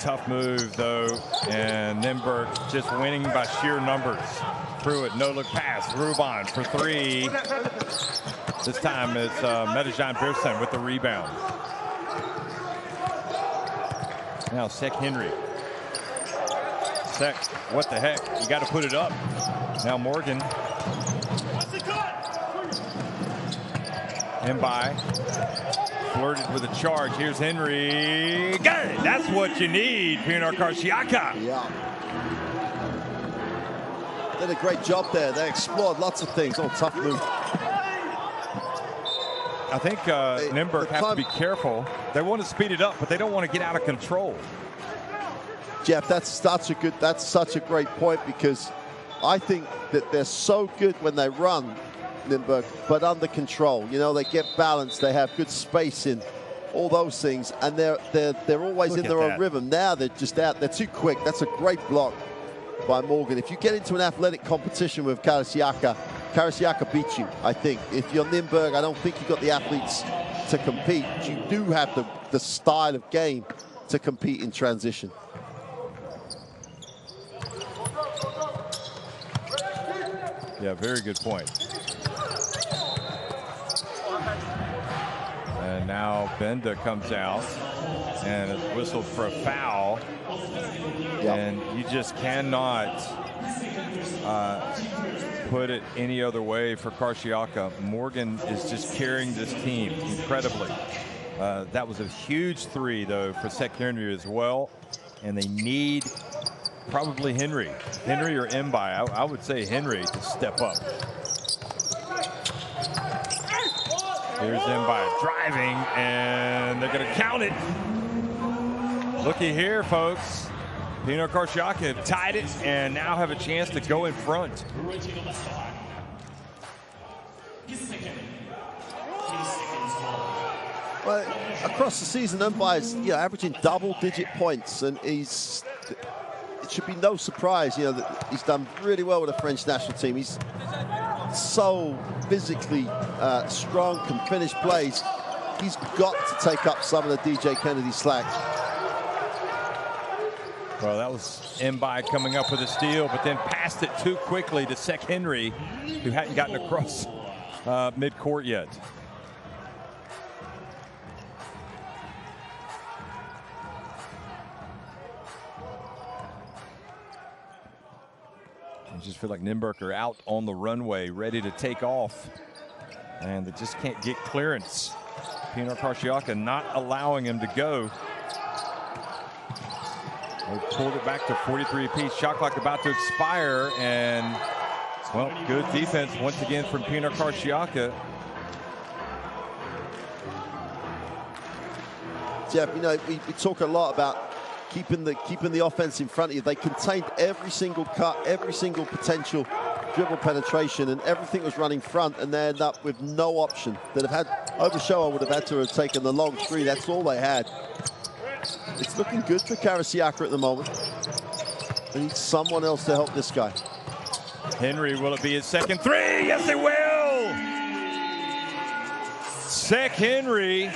S1: Tough move, though, and Nimberg just winning by sheer numbers. Pruitt, no-look pass. Ruban for 3. This time it's Medejan Pearson with the rebound. Now Sek Henry. Sek, what the heck? You got to put it up. Now Morgan. Mbai. Flirted with a charge. Here's Henry. Got it. That's what you need, Pinar Karsiaka.
S2: Yeah. Did a great job there. They explored lots of things. Oh, tough move.
S1: I think Nimberg has to be careful. They want to speed it up, but they don't want to get out of control.
S2: Jeff, that's such a great point, because I think that they're so good when they run, Nimberg, but under control. You know, they get balanced, they have good spacing, all those things, and they're always in their own rhythm. Now they're just out. They're too quick. That's a great block by Morgan. If you get into an athletic competition with Karsiaka beats you, I think. If you're Nimberg, I don't think you've got the athletes to compete. You do have the style of game to compete in transition.
S1: Yeah, very good point. And now Benda comes out and is whistled for a foul. Yep. And you just cannot put it any other way for Karsiaka. Morgan is just carrying this team incredibly. That was a huge 3, though, for Sek Henry as well. And they need probably Henry or Mbai. I would say Henry to step up. Here's Mbai driving, and they're going to count it. Looky here, folks. Pinar Karsiaka have tied it and now have a chance to go in front.
S2: Well, across the season, Mbai is averaging double-digit points, and it should be no surprise, that he's done really well with the French national team. He's so physically strong, can finish plays. He's got to take up some of the DJ Kennedy slack.
S1: Well, that was Mbai coming up with a steal, but then passed it too quickly to Sek Henry, who hadn't gotten across midcourt yet. I just feel like Nimberg are out on the runway, ready to take off, and they just can't get clearance. Pinar Karsiaka not allowing him to go. They pulled it back to 43 apiece. Shot clock about to expire, and, well, good defense once again from Pinar Karsiaka.
S2: Jeff, we talk a lot about keeping the offense in front of you. They contained every single cut, every single potential dribble penetration, and everything was running front, and they ended up with no option. They'd have had, Obashoa would have had to have taken the long 3. That's all they had. It's looking good for Karsiaka at the moment. They need someone else to help this guy.
S1: Henry, will it be his second 3? Yes, it will! Sek Henry,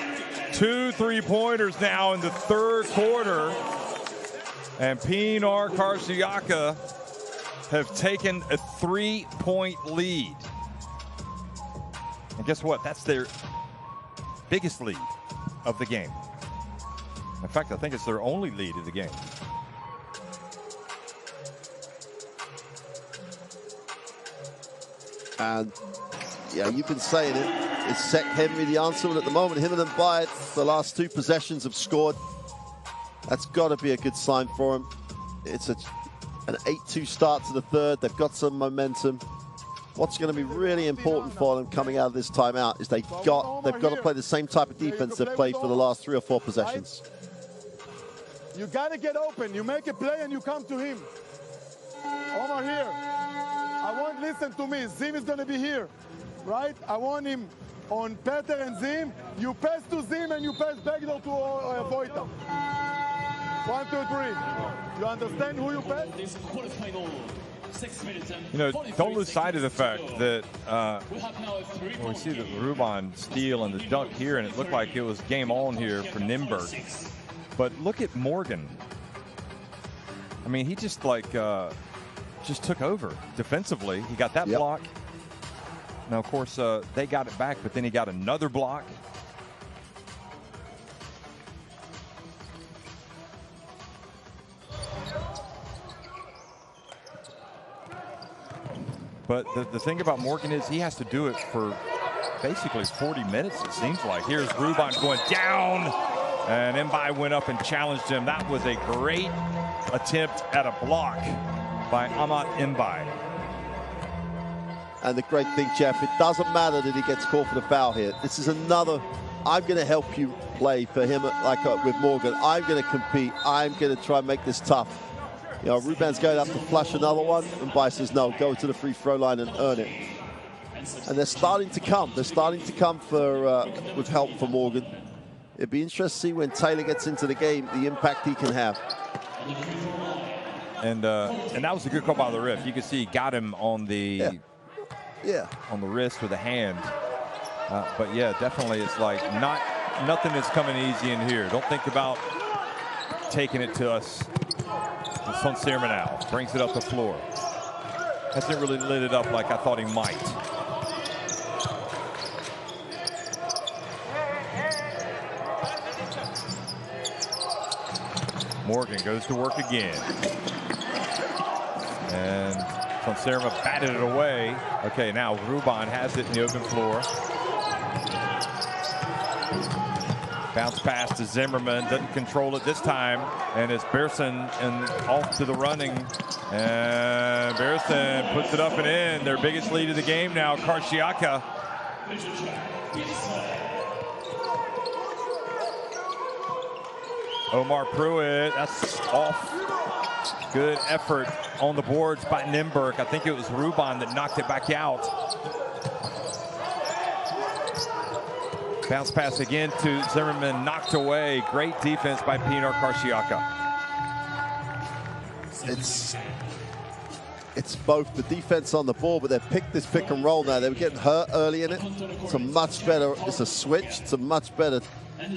S1: 2 3-pointers now in the 3rd quarter. And Pinar Karsiaka have taken a 3-point lead. And guess what? That's their biggest lead of the game. In fact, I think it's their only lead of the game.
S2: And yeah, you've been saying it. Is Sek Henry the answer? And at the moment, him and Mbai, the last 2 possessions have scored. That's got to be a good sign for him. It's an 8-2 start to the 3rd. They've got some momentum. What's going to be really important for them coming out of this timeout is they've got to play the same type of defense they've played for the last 3 or 4 possessions.
S4: You got to get open. You make a play and you come to him. Omar here. Listen to me. Zim is going to be here, right? I want him on Peter and Zim. You pass to Zim and you pass backdoor to Voita. 1, 2, 3. You understand who you pass?
S5: This quarterfinal, 6 minutes and
S1: You know,
S5: 43
S1: don't lose sight of the
S5: seconds
S1: fact
S5: to go.
S1: that
S5: We have now a three
S1: when we see the Ruban steal and the dunk here, and it looked like it was game on here for Nimberg. But look at Morgan. I mean, he just just took over defensively. He got that block. Now, of course, they got it back, but then he got another block. But the thing about Morgan is he has to do it for basically 40 minutes, it seems like. Here's Ruban going down, and Mbai went up and challenged him. That was a great attempt at a block by Amat Mbai.
S2: And the great thing, Jeff, it doesn't matter that he gets called for the foul here. This is another, I'm going to help you play for him like with Morgan. I'm going to compete. I'm going to try and make this tough. You know, Ruban's going up to flush another one, and Mbai says, no, go to the free throw line and earn it. And they're starting to come. They're starting to come for with help for Morgan. It'd be interesting to see when Taylor gets into the game, the impact he can have.
S1: And that was a good call by the ref. You can see he got him on the on the wrist with a hand. But yeah, definitely, it's like nothing is coming easy in here. Don't think about taking it to us. Son Sermon now brings it up the floor. Hasn't really lit it up like I thought he might. Morgan goes to work again. And Son Sermon batted it away. Okay, now Ruban has it in the open floor. Bounce pass to Zimmerman, doesn't control it this time, and it's Bearson and off to the running. And Bearson puts it up and in. Their biggest lead of the game now, Ksk-Cez. Omar Pruitt, that's off. Good effort on the boards by Nimberg. I think it was Ruban that knocked it back out. Bounce pass again to Zimmerman, knocked away. Great defense by Pinar Ksk-Cez.
S2: It's both the defense on the ball, but they've picked this pick and roll now. They were getting hurt early in it. It's a much better, it's a switch. It's a much better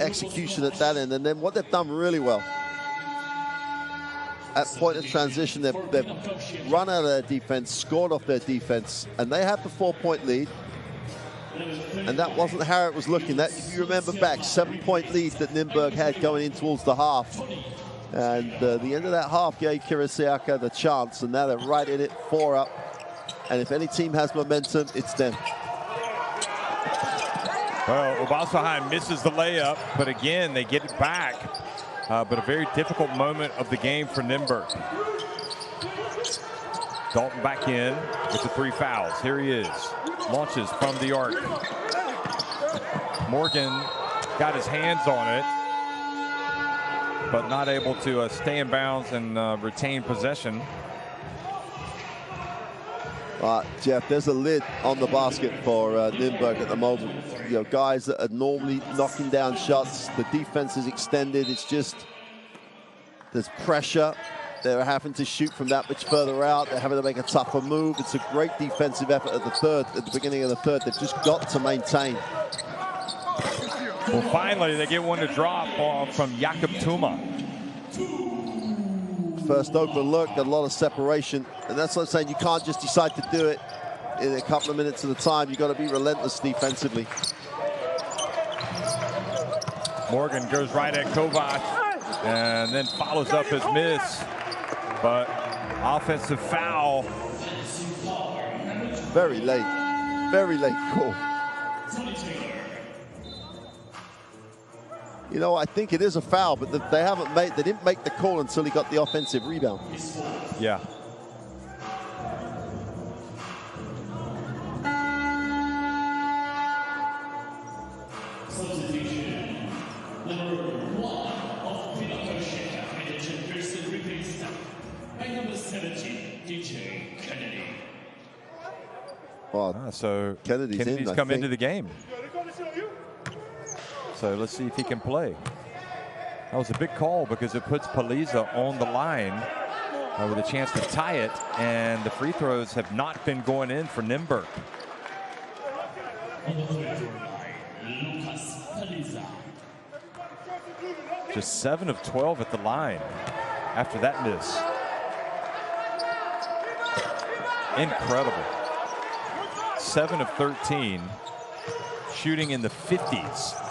S2: execution at that end. And then what they've done really well, at point of transition, they've run out of their defense, scored off their defense, and they have the 4-point lead. And that wasn't how it was looking. That, if you remember back, 7-point lead that Nimberg had going in towards the half. And the end of that half gave Ksk-Cez the chance, and now they're right in it, 4 up. And if any team has momentum, it's them.
S1: Well, Obasohan misses the layup, but again, they get it back. But a very difficult moment of the game for Nimberg. Dalton back in with the 3 fouls. Here he is. Launches from the arc. Morgan got his hands on it, but not able to stay in bounds and retain possession.
S2: Jeff, there's a lid on the basket for Nimberg at the moment. You know, guys that are normally knocking down shots, the defense is extended. It's just, there's pressure. They're having to shoot from that much further out. They're having to make a tougher move. It's a great defensive effort at the beginning of the third. They've just got to maintain.
S1: Well, finally, they get one to drop from Jakob Tuma.
S2: First open look, got a lot of separation. And that's what I'm saying. You can't just decide to do it in a couple of minutes at a time. You've got to be relentless defensively.
S1: Morgan goes right at Kovac and then follows up his miss. But offensive foul.
S2: Very late call. You know, I think it is a foul, but they didn't make the call until he got the offensive rebound.
S1: Yeah.
S5: Kennedy.
S2: Well,
S1: So
S2: Kennedy's
S1: come into the game. So let's see if he can play. That was a big call because it puts Paliza on the line with a chance to tie it, and the free throws have not been going in for Nimberg. Just 7 of 12 at the line after that miss. Incredible. 7 of 13, shooting in the 50s.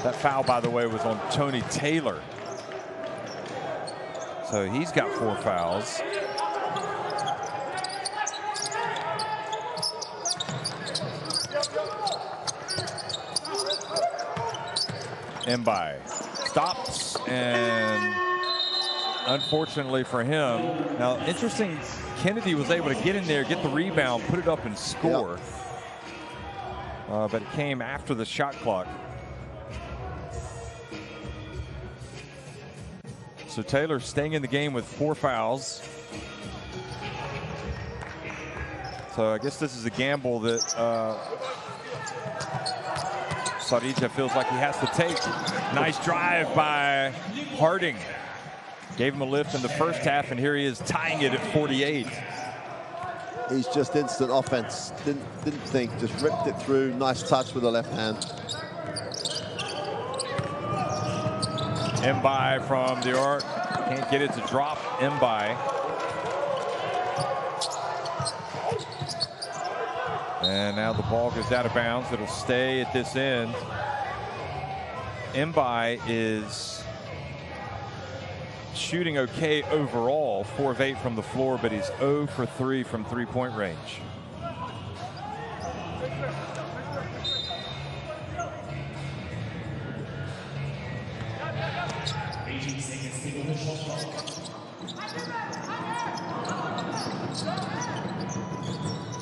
S1: That foul, by the way, was on Tony Taylor. So he's got 4 fouls. Mbai stops, and unfortunately for him, now interesting, Kennedy was able to get in there, get the rebound, put it up and score. But it came after the shot clock. So Taylor staying in the game with 4 fouls. So I guess this is a gamble that Saudija feels like he has to take. Nice drive by Harding. Gave him a lift in the first half, and here he is tying it at 48.
S2: He's just instant offense. Didn't think, just ripped it through. Nice touch with the left hand.
S1: Mbai from the arc. Can't get it to drop. Mbai. And now the ball goes out of bounds. It'll stay at this end. Mbai is shooting okay overall, 4 of 8 from the floor, but he's 0 for 3 from three-point range.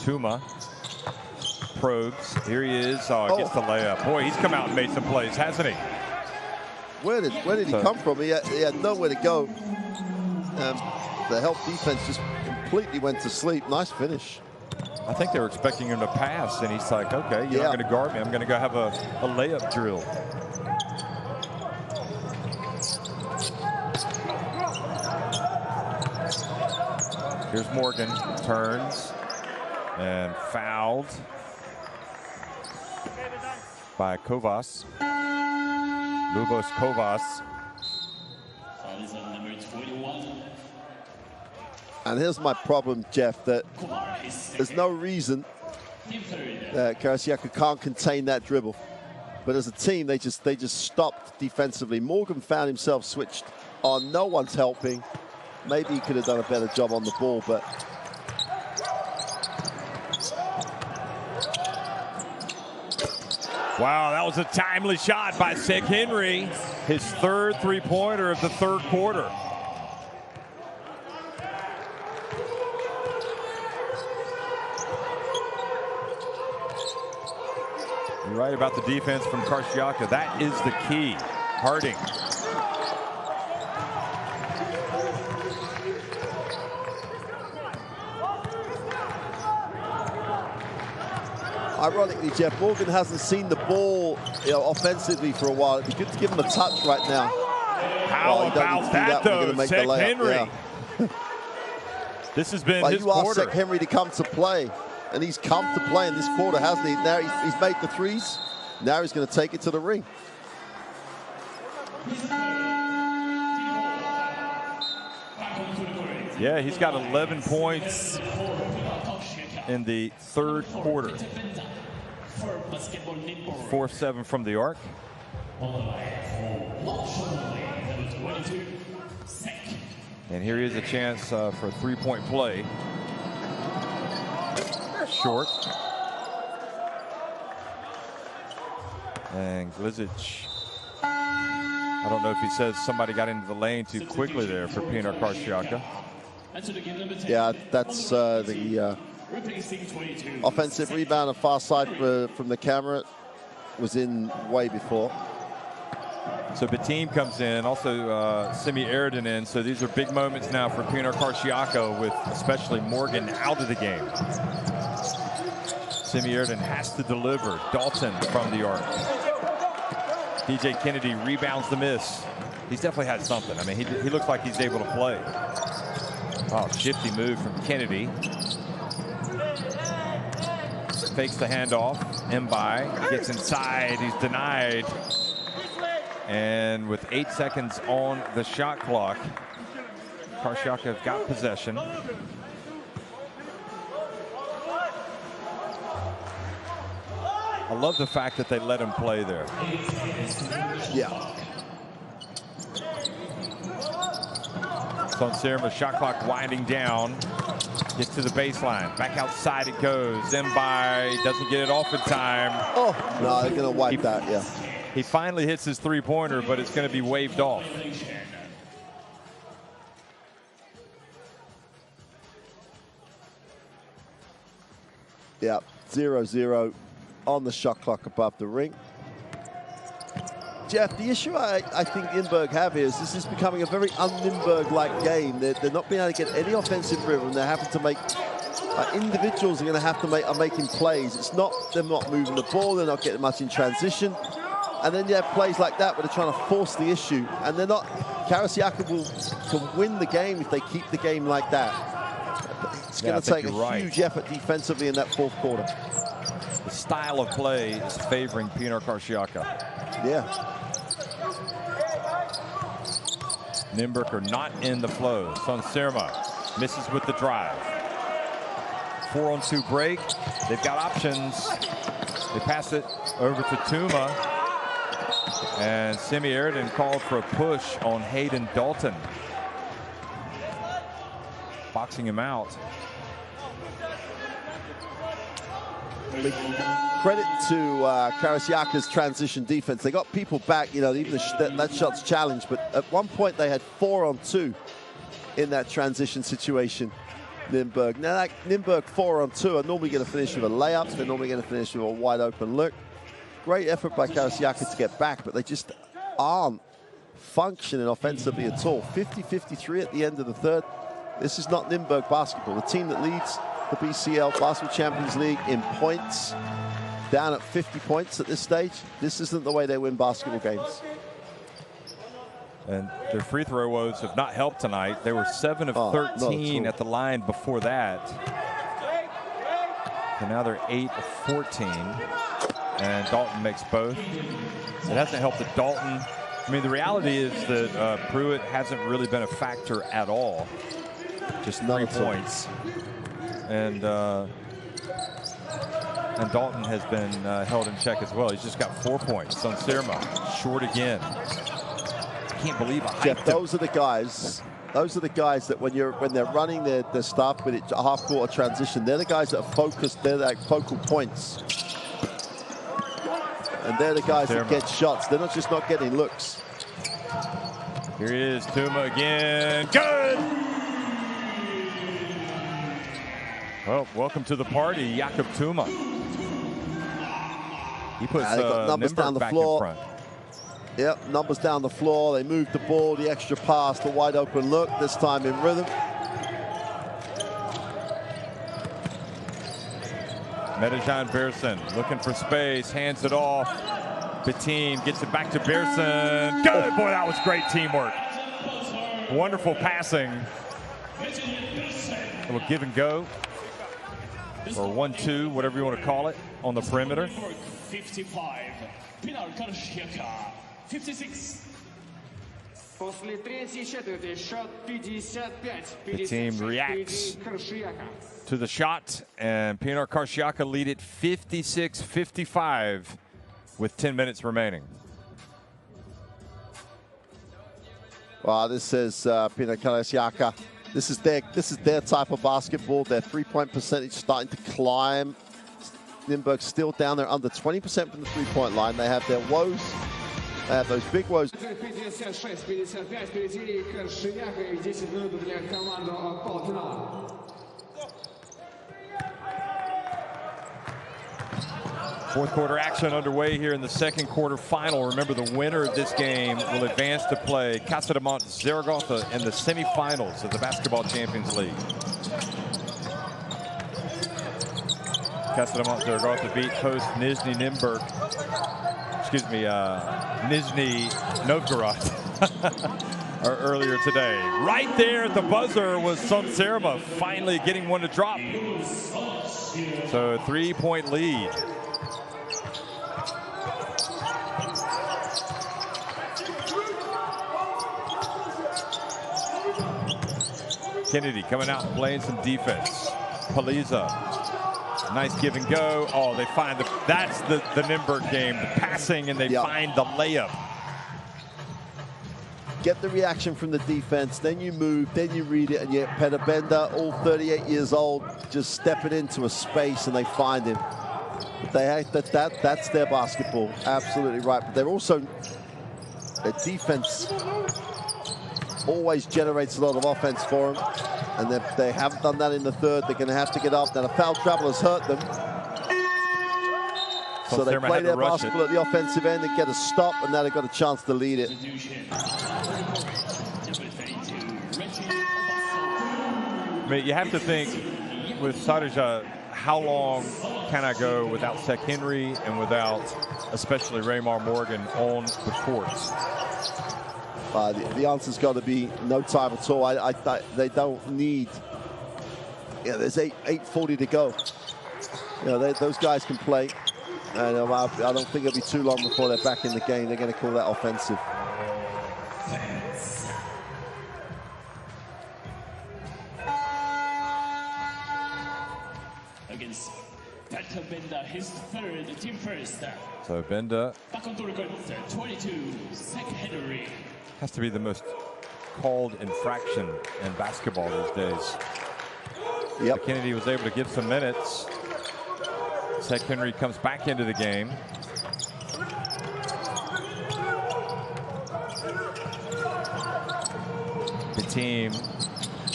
S1: Tuma probes. Here he is. Oh, gets the layup. Boy, he's come out and made some plays, hasn't he?
S2: Where did he come from? He had nowhere to go. The help defense just completely went to sleep. Nice finish.
S1: I think they were expecting him to pass, and he's like, okay, you're not going to guard me. I'm going to go have a layup drill. Here's Morgan, turns, and fouled by Kovas. Lubos Kovas.
S2: And here's my problem, Jeff, that there's no reason that Karasiaka can't contain that dribble. But as a team, they just stopped defensively. Morgan found himself switched on. No one's helping. Maybe he could have done a better job on the ball, but
S1: wow, that was a timely shot by Sek Henry. His 3rd three-pointer of the 3rd quarter. You're right about the defense from Karasiaka. That is the key. Harding.
S2: ironically, Jeff, Morgan hasn't seen the ball, offensively for a while. It'd be good to give him a touch right now.
S1: How about that, though, Sek Henry?
S2: Yeah.
S1: This has been his
S2: you asked
S1: quarter.
S2: Sek Henry to come to play, and he's come to play in this quarter, hasn't he? Now he's made the threes. Now he's going to take it to the ring.
S1: Yeah, he's got 11 points in the 3rd quarter. 4-7 from the arc. And here is a chance for a 3-point play. Short. And Ksk-Cez. I don't know if he says somebody got into the lane too quickly there for Pinar Karasiaka.
S2: Yeah, that's the offensive rebound on far side from the camera was in way before.
S1: So Betim comes in, also Simi Eridan in. So these are big moments now for Pinar Karsiaka, with especially Morgan out of the game. Simi Eridan has to deliver. Dalton from the arc. DJ Kennedy rebounds the miss. He's definitely had something. I mean, he looks like he's able to play. Oh, shifty move from Kennedy. Fakes the handoff. Mbai gets inside. He's denied. And with 8 seconds on the shot clock, Karsiaka have got possession. I love the fact that they let him play there.
S2: Yeah.
S1: Son Sirma, shot clock winding down. Gets to the baseline. Back outside it goes. Mbai doesn't get it off in time.
S2: Oh, no, they're going to wipe that, yeah.
S1: He finally hits his three-pointer, but it's going to be waved off.
S2: Yeah, 0-0 on the shot clock above the ring. Jeff, the issue I think Nymburk have here is this is becoming a very un-Nymburk-like game. They're not being able to get any offensive rhythm. They're having to make individuals are going to have to are making plays. It's not them not moving the ball. They're not getting much in transition. And then you have plays like that where they're trying to force the issue. And they're not. Karsiaka can win the game if they keep the game like that. It's going to take a huge effort defensively in that fourth quarter.
S1: The style of play is favoring Pinar Karsiaka.
S2: Yeah.
S1: Nymburk are not in the flow. Son Sirma misses with the drive. 4-on-2 break. They've got options. They pass it over to Tuma. And Simi Eridan called for a push on Hayden Dalton. Boxing him out.
S2: Credit to Karasiaka's transition defense. They got people back, you know, even that shot's challenged, but at one point they had 4-on-2 in that transition situation, Nymburk. Now, that Nymburk 4-on-2 are normally going to finish with a layup. They're normally going to finish with a wide open look. Great effort by Karasiaka to get back, but they just aren't functioning offensively at all. 50-53 at the end of the third. This is not Nymburk basketball. The team that leads the BCL Basketball Champions League in points, down at 50 points at this stage. This isn't the way they win basketball games.
S1: And their free throw woes have not helped tonight. They were 7 of 13 at the line before that. And now they're 8 of 14. And Dalton makes both. It hasn't helped that Dalton. I mean, the reality is that Pruitt hasn't really been a factor at all. Just 3 points. And Dalton has been held in check as well. He's just got 4 points. Son Sirma short again. Can't believe I
S2: Jeff, those are the guys. Those are the guys that when they're running their stuff with a half-quarter transition, they're the guys that are focused. They're like focal points, and they're the guys that get shots. They're not just not getting looks.
S1: Here he is, Tuma again. Good. Well, welcome to the party, Jakob Tuma. He puts
S2: numbers down the
S1: back
S2: floor.
S1: in front.
S2: Yep, numbers down the floor. They move the ball, the extra pass, the wide open look, this time in rhythm.
S1: Medejan Berson looking for space, hands it off. Betim gets it back to Berson. Good, boy, that was great teamwork. Wonderful passing. A little give and go. Or 1-2, whatever you want to call it, on the perimeter.
S5: 55. Pinar Karsiaka, 56.
S1: The team reacts to the shot, and Pinar Karsiaka lead it 56-55 with 10 minutes remaining.
S2: Well, this is Pinar Karsiaka. This is their type of basketball. Their three-point percentage starting to climb. Nymburk still down there under 20% from the three-point line. They have their woes. They have those big woes.
S1: Fourth quarter action underway here in the second quarter final. Remember, the winner of this game will advance to play Ksk-Cez Zaragoza in the semifinals of the Basketball Champions League. Ksk-Cez Zaragoza beat host Nizhny Novgorod earlier today. Right there at the buzzer was Serma finally getting one to drop. So a 3-point lead. Kennedy coming out and playing some defense. Paliza, nice give and go. Oh, they find that's the Nimburg game, the passing, and they find the layup.
S2: Get the reaction from the defense, then you move, then you read it, and yet Peter Bender, all 38 years old, just stepping into a space and they find him. But that's their basketball, absolutely right. But they're also, their defense always generates a lot of offense for them, and they haven't done that in the third. They're going to have to get up. Now the foul trouble has hurt them. So they play their basketball at the offensive end and get a stop, and now they've got a chance to lead it.
S1: I mean, you have to think with Sarija, how long can I go without Sek Henry and without especially Raymar Morgan on the court?
S2: The answer's got to be no time at all. They don't need. Yeah, there's 8:40 to go. You know, those guys can play, and I don't think it'll be too long before they're back in the game. They're going to call that offensive.
S5: Against Peter Bender, his third team first.
S1: So Bender
S5: Back on the record, 22, Sek Henry.
S1: has to be the most called infraction in basketball these days.
S2: Yep.
S1: So Kennedy was able to give some minutes. Sek Henry comes back into the game. The team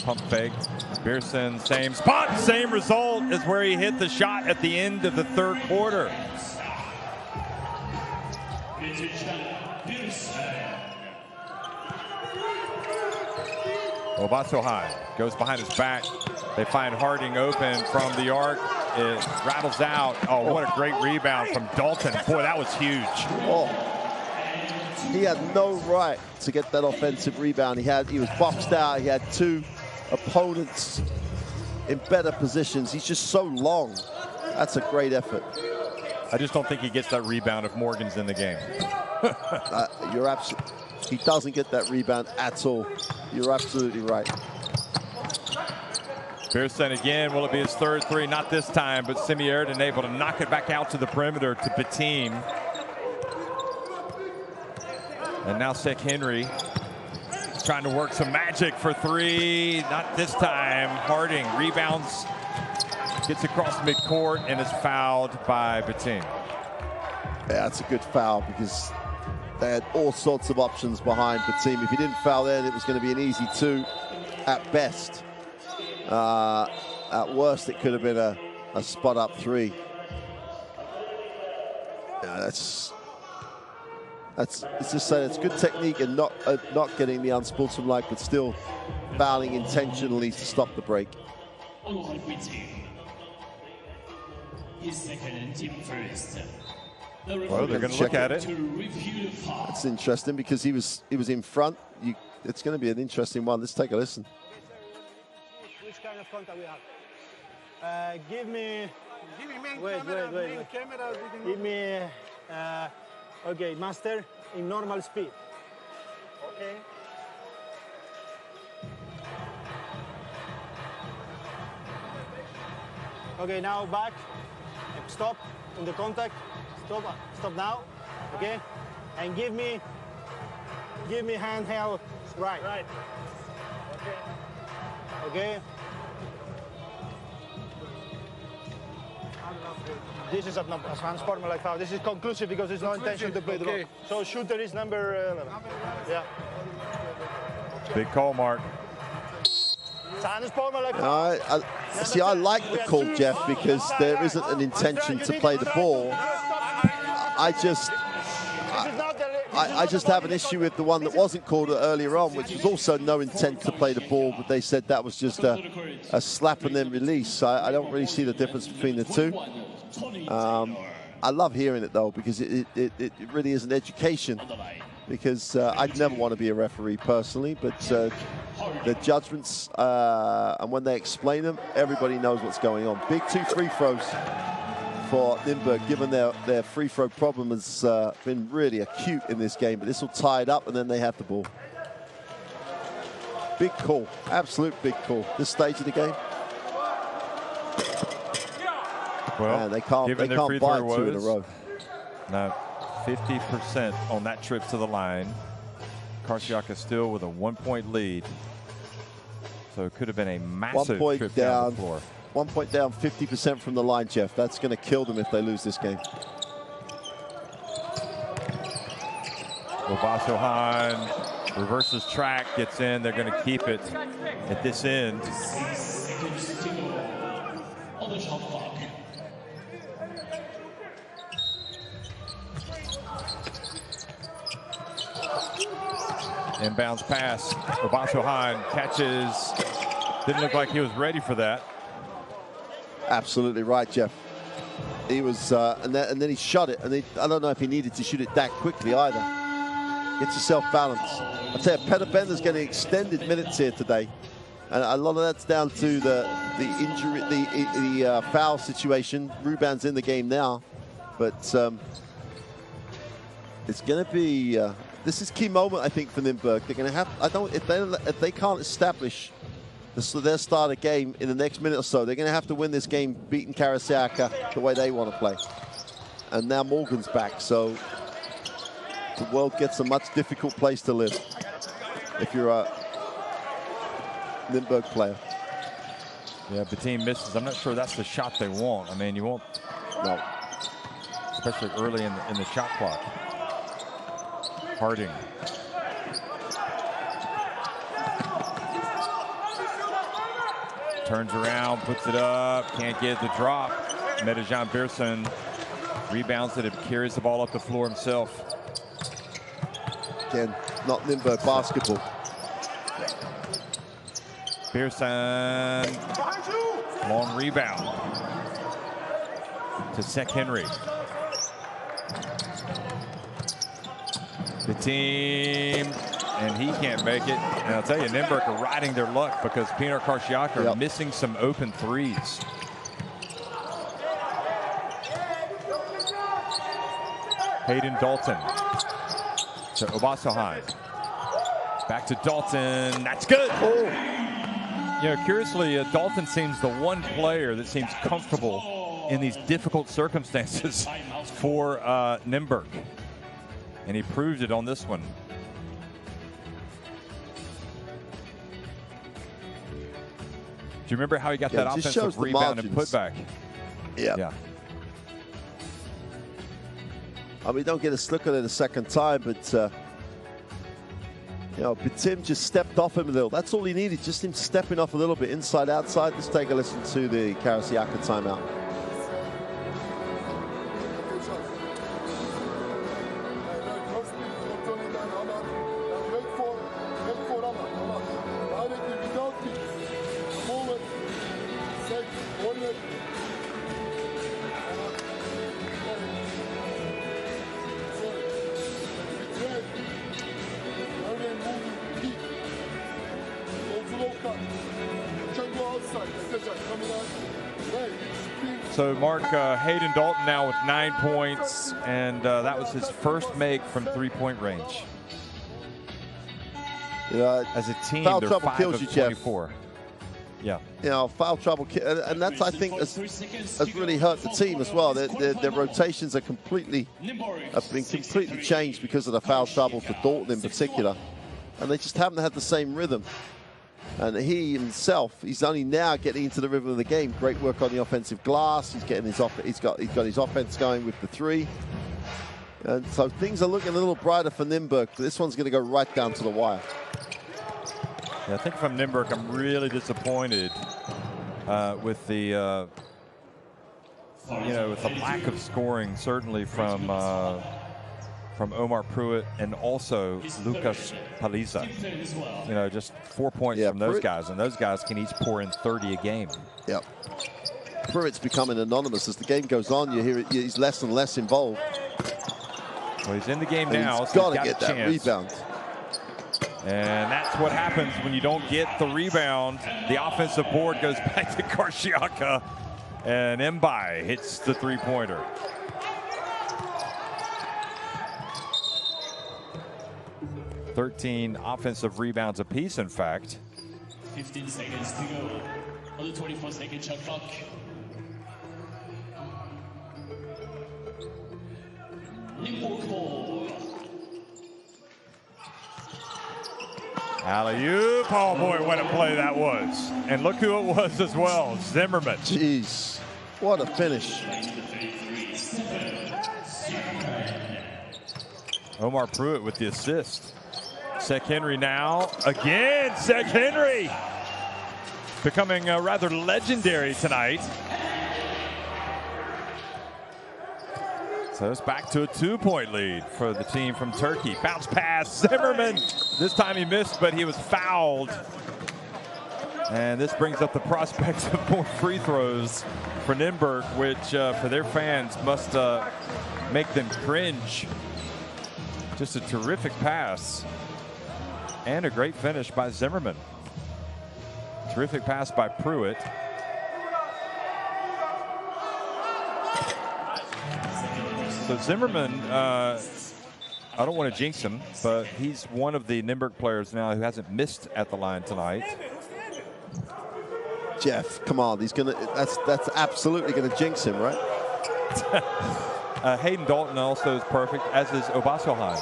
S1: pump fake. Pearson, same spot, same result as where he hit the shot at the end of the third quarter. Obasohan goes behind his back. They find Harding open from the arc. It rattles out. Oh, what a great rebound from Dalton. Boy, that was huge.
S2: Oh, he had no right to get that offensive rebound. He was boxed out. He had two opponents in better positions. He's just so long. That's a great effort.
S1: I just don't think he gets that rebound if Morgan's in the game.
S2: You're absolutely. He doesn't get that rebound at all. You're absolutely right.
S1: Pearson again. Will it be his third three? Not this time, but Semi Airden able to knock it back out to the perimeter to Betim. And now Sek Henry trying to work some magic for three. Not this time. Harding rebounds, gets across midcourt, and is fouled by Betim.
S2: Yeah, that's a good foul because they had all sorts of options behind Betim. If he didn't foul there, it was going to be an easy two at best. At worst, it could have been a spot-up three. Yeah, it's just saying it's good technique and not getting the unsportsmanlike, but still fouling intentionally to stop the break.
S5: His second team first.
S1: Well, they're going to look at it.
S2: That's interesting because he was in front. It's going to be an interesting one. Let's take a listen.
S3: Which kind of contact we have? Give me main wait. Camera, give me okay, master in normal speed. Okay. Okay, now back. Stop in the contact. Stop now. Okay, and give me handheld right. Right. Okay. Okay. This is a transformer like foul. This is conclusive because there's no intention to play the ball. So shooter is number 11. Yeah.
S1: Big call, Mark.
S3: Transformer like foul.
S2: See, I like the call, Jeff, because there isn't an intention to play the ball. I just have an issue with the one that wasn't called earlier on, which was also no intent to play the ball, but they said that was just a slap and then release. I don't really see the difference between the two. I love hearing it, though, because it really is an education. Because I'd never want to be a referee personally, but the judgments, and when they explain them, everybody knows what's going on. Big 2 free throws for Nymburk, given their free throw problem has been really acute in this game, but this will tie it up and then they have the ball. Big call, absolute big call. This stage of the game.
S1: Well,
S2: man, they can't buy 2 in a row.
S1: No, 50% on that trip to the line. Karsiaka still with a 1-point lead. So it could have been a massive trip down the floor.
S2: 1 point down, 50% from the line, Jeff. That's going to kill them if they lose this game.
S1: Obasohan reverses track, gets in. They're going to keep it at this end. Inbounds pass. Obasohan catches. Didn't look like he was ready for that.
S2: Absolutely right, Jeff. He was, and then he shot it. And I don't know if he needed to shoot it that quickly either. Gets yourself balanced. I tell you, Peter Bender's getting extended minutes here today, and a lot of that's down to the injury, the foul situation. Ruban's in the game now, but it's going to be. This is key moment, I think, for Nymburk. They're going to have. If they can't establish their starter game in the next minute or so, they're going to have to win this game, beating Karasiaka the way they want to play. And now Morgan's back, so the world gets a much difficult place to live if you're a Nymburk player.
S1: Yeah, the team misses. I'm not sure that's the shot they want. I mean, you won't.
S2: No.
S1: Especially early in the shot clock. Harding. Turns around, puts it up, can't get the drop. Medejan Birsen rebounds it and carries the ball up the floor himself.
S2: Again, not Nymburk basketball.
S1: Birsen, long rebound to Sek Henry. The team, and he can't make it. And I'll tell you, Nymburk are riding their luck because Pinar Karsiaka are missing some open threes. Hayden Dalton to Obasohan. Back to Dalton. That's good. Oh. You know, curiously, Dalton seems the one player that seems comfortable in these difficult circumstances for Nymburk. And he proved it on this one. Do you remember how he got that offensive rebound and putback?
S2: Yeah. I mean, don't get us looking at it a second time, but you know, Tim just stepped off him a little. That's all he needed, just him stepping off a little bit, inside, outside. Let's take a listen to the Karasiaka timeout.
S1: So Mark, Hayden Dalton now with 9 points, and that was his first make from three-point range. As a team,
S2: foul
S1: they're
S2: trouble
S1: 5
S2: kills
S1: of
S2: you, Jeff.
S1: 24. Yeah.
S2: You know, foul trouble, and that's, I think, has really hurt the team as well. Their rotations are have been completely changed because of the foul trouble for Dalton in particular, and they just haven't had the same rhythm. And he himself, he's only now getting into the rhythm of the game. Great work on the offensive glass. He's getting he's got his offense going with the three. And so things are looking a little brighter for Nymburk. This one's going to go right down to the wire.
S1: Yeah, I think from Nymburk, I'm really disappointed with the you know, with a lack of scoring, certainly from Omar Pruitt and also Lucas Paliza. You know, just 4 points from those guys, and those guys can each pour in 30 a game.
S2: Yep. Pruitt's becoming anonymous as the game goes on. You hear he's less and less involved.
S1: Well, he's in the game now.
S2: He's got to get that rebound.
S1: And that's what happens when you don't get the rebound. The offensive board goes back to Karsiaka, and Mbai hits the three-pointer. "13 offensive rebounds apiece, in fact.
S5: 15 seconds to go on the 24-second shot clock.
S1: Alley-oop. Oh, boy, what a play that was. And look who it was as well, Zimmerman.
S2: Jeez, what a finish.
S1: Omar Pruitt with the assist. Sek Henry now. Again, Sek Henry. Becoming rather legendary tonight. So it's back to a 2-point lead for the team from Turkey. Bounce pass, Zimmerman. This time he missed, but he was fouled. And this brings up the prospect of more free throws for Nymburk, which for their fans must make them cringe. Just a terrific pass. And a great finish by Zimmerman. Terrific pass by Pruitt. So Zimmerman, I don't want to jinx him, but he's one of the Nymburk players now who hasn't missed at the line tonight.
S2: Jeff, come on, he's gonna. That's absolutely gonna jinx him, right?
S1: Hayden Dalton also is perfect, as is Obasohan.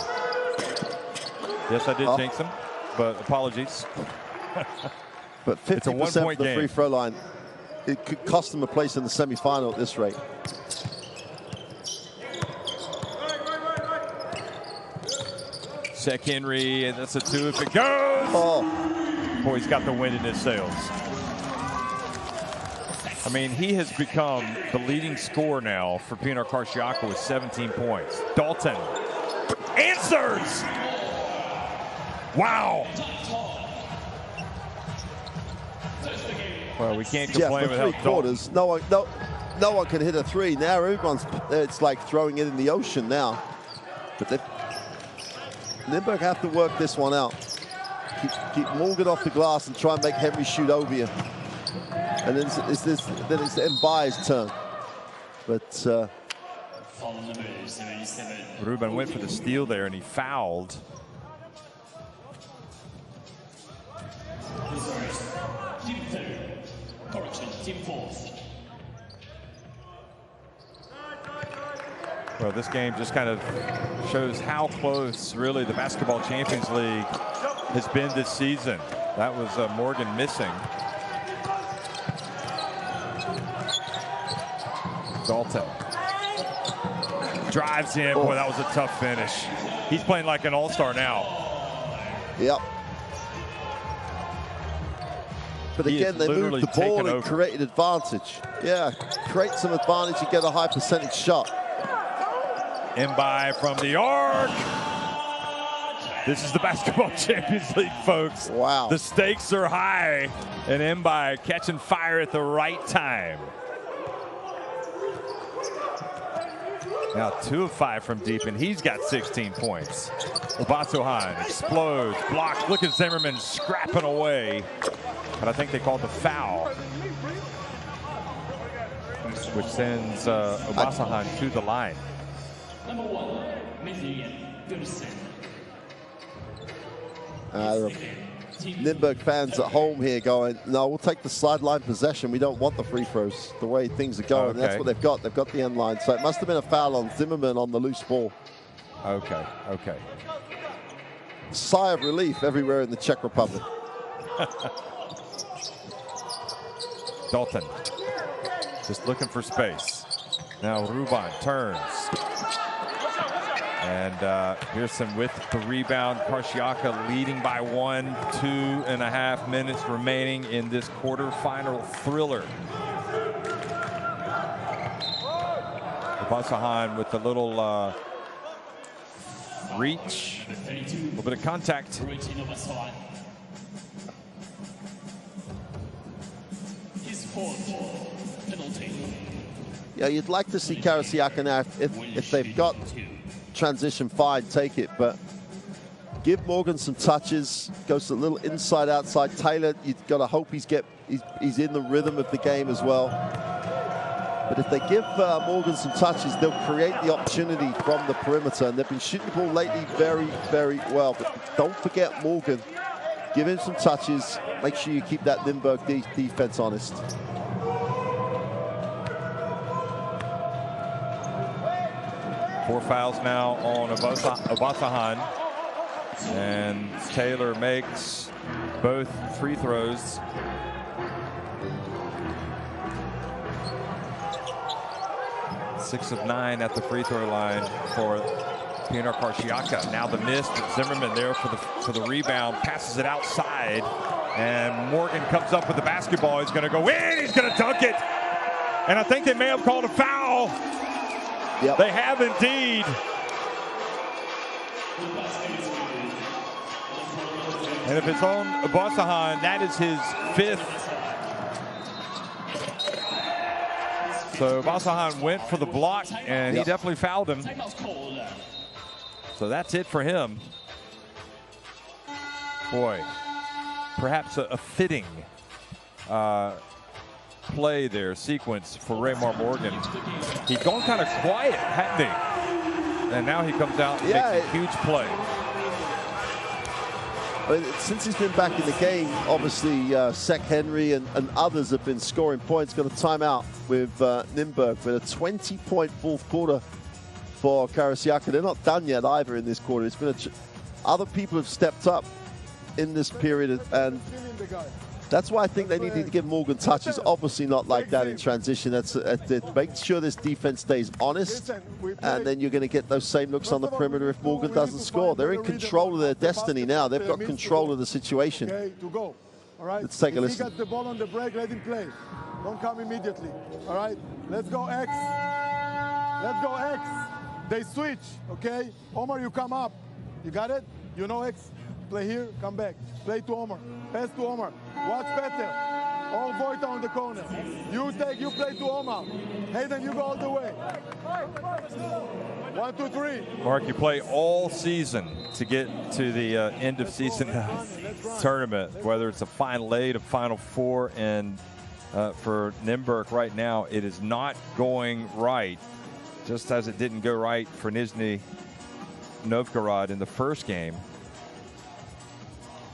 S1: Yes, I did jinx him, but apologies.
S2: But 50% of the free throw line, it could cost them a place in the semifinal at this rate.
S1: Sek Henry, and that's a 2 if it goes.
S2: Oh.
S1: Boy, he's got the wind in his sails. I mean, he has become the leading scorer now for Pinar Karsiaka with 17 points. Dalton answers. Wow. Well, we can't complain with
S2: three quarters. No one can hit a three now. Everyone's, it's like throwing it in the ocean now. But Nymburk have to work this one out. Keep Morgan off the glass and try and make Henry shoot over you. And then it's Mbai's turn. But
S1: Ruben went for the steal there and he fouled. Well, this game just kind of shows how close, really, the Basketball Champions League has been this season. That was Morgan missing. Dalton drives in. Boy, that was a tough finish. He's playing like an all-star now.
S2: Yep. But again, they moved the ball and created advantage. Yeah, create some advantage and get a high percentage shot.
S1: Mbai from the arc. This is the Basketball Champions League, folks.
S2: Wow.
S1: The stakes are high, and Mbai catching fire at the right time. Now 2 of 5 from deep, and he's got 16 points. Obasohan explodes, blocked. Look at Zimmerman scrapping away. But I think they called the foul, which sends Obasohan to the line.
S5: Number 1,
S2: Nymburk fans at home here going, no, we'll take the sideline possession. We don't want the free throws the way things are going.
S1: Okay.
S2: That's what they've got. They've got the end line. So it must have been a foul on Zimmerman on the loose ball.
S1: Okay, okay.
S2: Sigh of relief everywhere in the Czech Republic.
S1: Dalton just looking for space. Now Ruban turns. And Pearson with the rebound. Karsiaka leading by 1, 2.5 minutes remaining in this quarterfinal thriller. Basahan with a little reach, a little bit of contact.
S5: His fourth penalty.
S2: Yeah, you'd like to see Ksk-Cez now, if they've got transition, fine, take it, but give Morgan some touches, goes a little inside, outside. Taylor, you've got to hope he's in the rhythm of the game as well. But if they give Morgan some touches, they'll create the opportunity from the perimeter, and they've been shooting the ball lately very, very well. But don't forget Morgan. Give him some touches. Make sure you keep that Limburg defense honest.
S1: 4 fouls now on Basahan. And Taylor makes both free throws. Six of 9 at the free throw line for Piotr Ksk-Cez. Now the miss. Zimmerman there for the rebound. Passes it outside. And Morgan comes up with the basketball. He's going to go in. He's going to dunk it. And I think they may have called a foul.
S2: Yep.
S1: They have indeed. And if it's on Basahan, that is his 5th. So Basahan went for the block, and he definitely fouled him. So that's it for him. Boy, perhaps a fitting play there, sequence for Raymar Morgan. He'd gone kind of quiet, hadn't he? And now he comes out and makes a huge play.
S2: Since he's been back in the game, obviously Sek Henry and others have been scoring points. Got a timeout with Nymburk with a 20-point fourth quarter for Ksk-Cez. They're not done yet either in this quarter. It's been other people have stepped up in this period, and that's why I think they needed to give Morgan touches. Obviously not like that in transition. That's make sure this defense stays honest, and then you're going to get those same looks on the perimeter if Morgan doesn't score. They're in control of their destiny now. They've got control of the situation.
S4: Okay, to go. All right.
S2: Let's take a listen.
S4: If he got the ball on the break, let him play. Don't come immediately. All right. Let's go X. Let's go X. They switch. Okay. Omar, you come up. You got it? You know X. Play here. Come back. Play to Omar. Pass to Omar. Watch Peter. All Voita on the corner. You play to Omar. Hayden, you go all the way. 1, 2, 3.
S1: Mark, you play all season to get to the end of season tournament, whether it's a Final 8, a Final 4, and for Nymburk right now, it is not going right, just as it didn't go right for Nizhny Novgorod in the first game.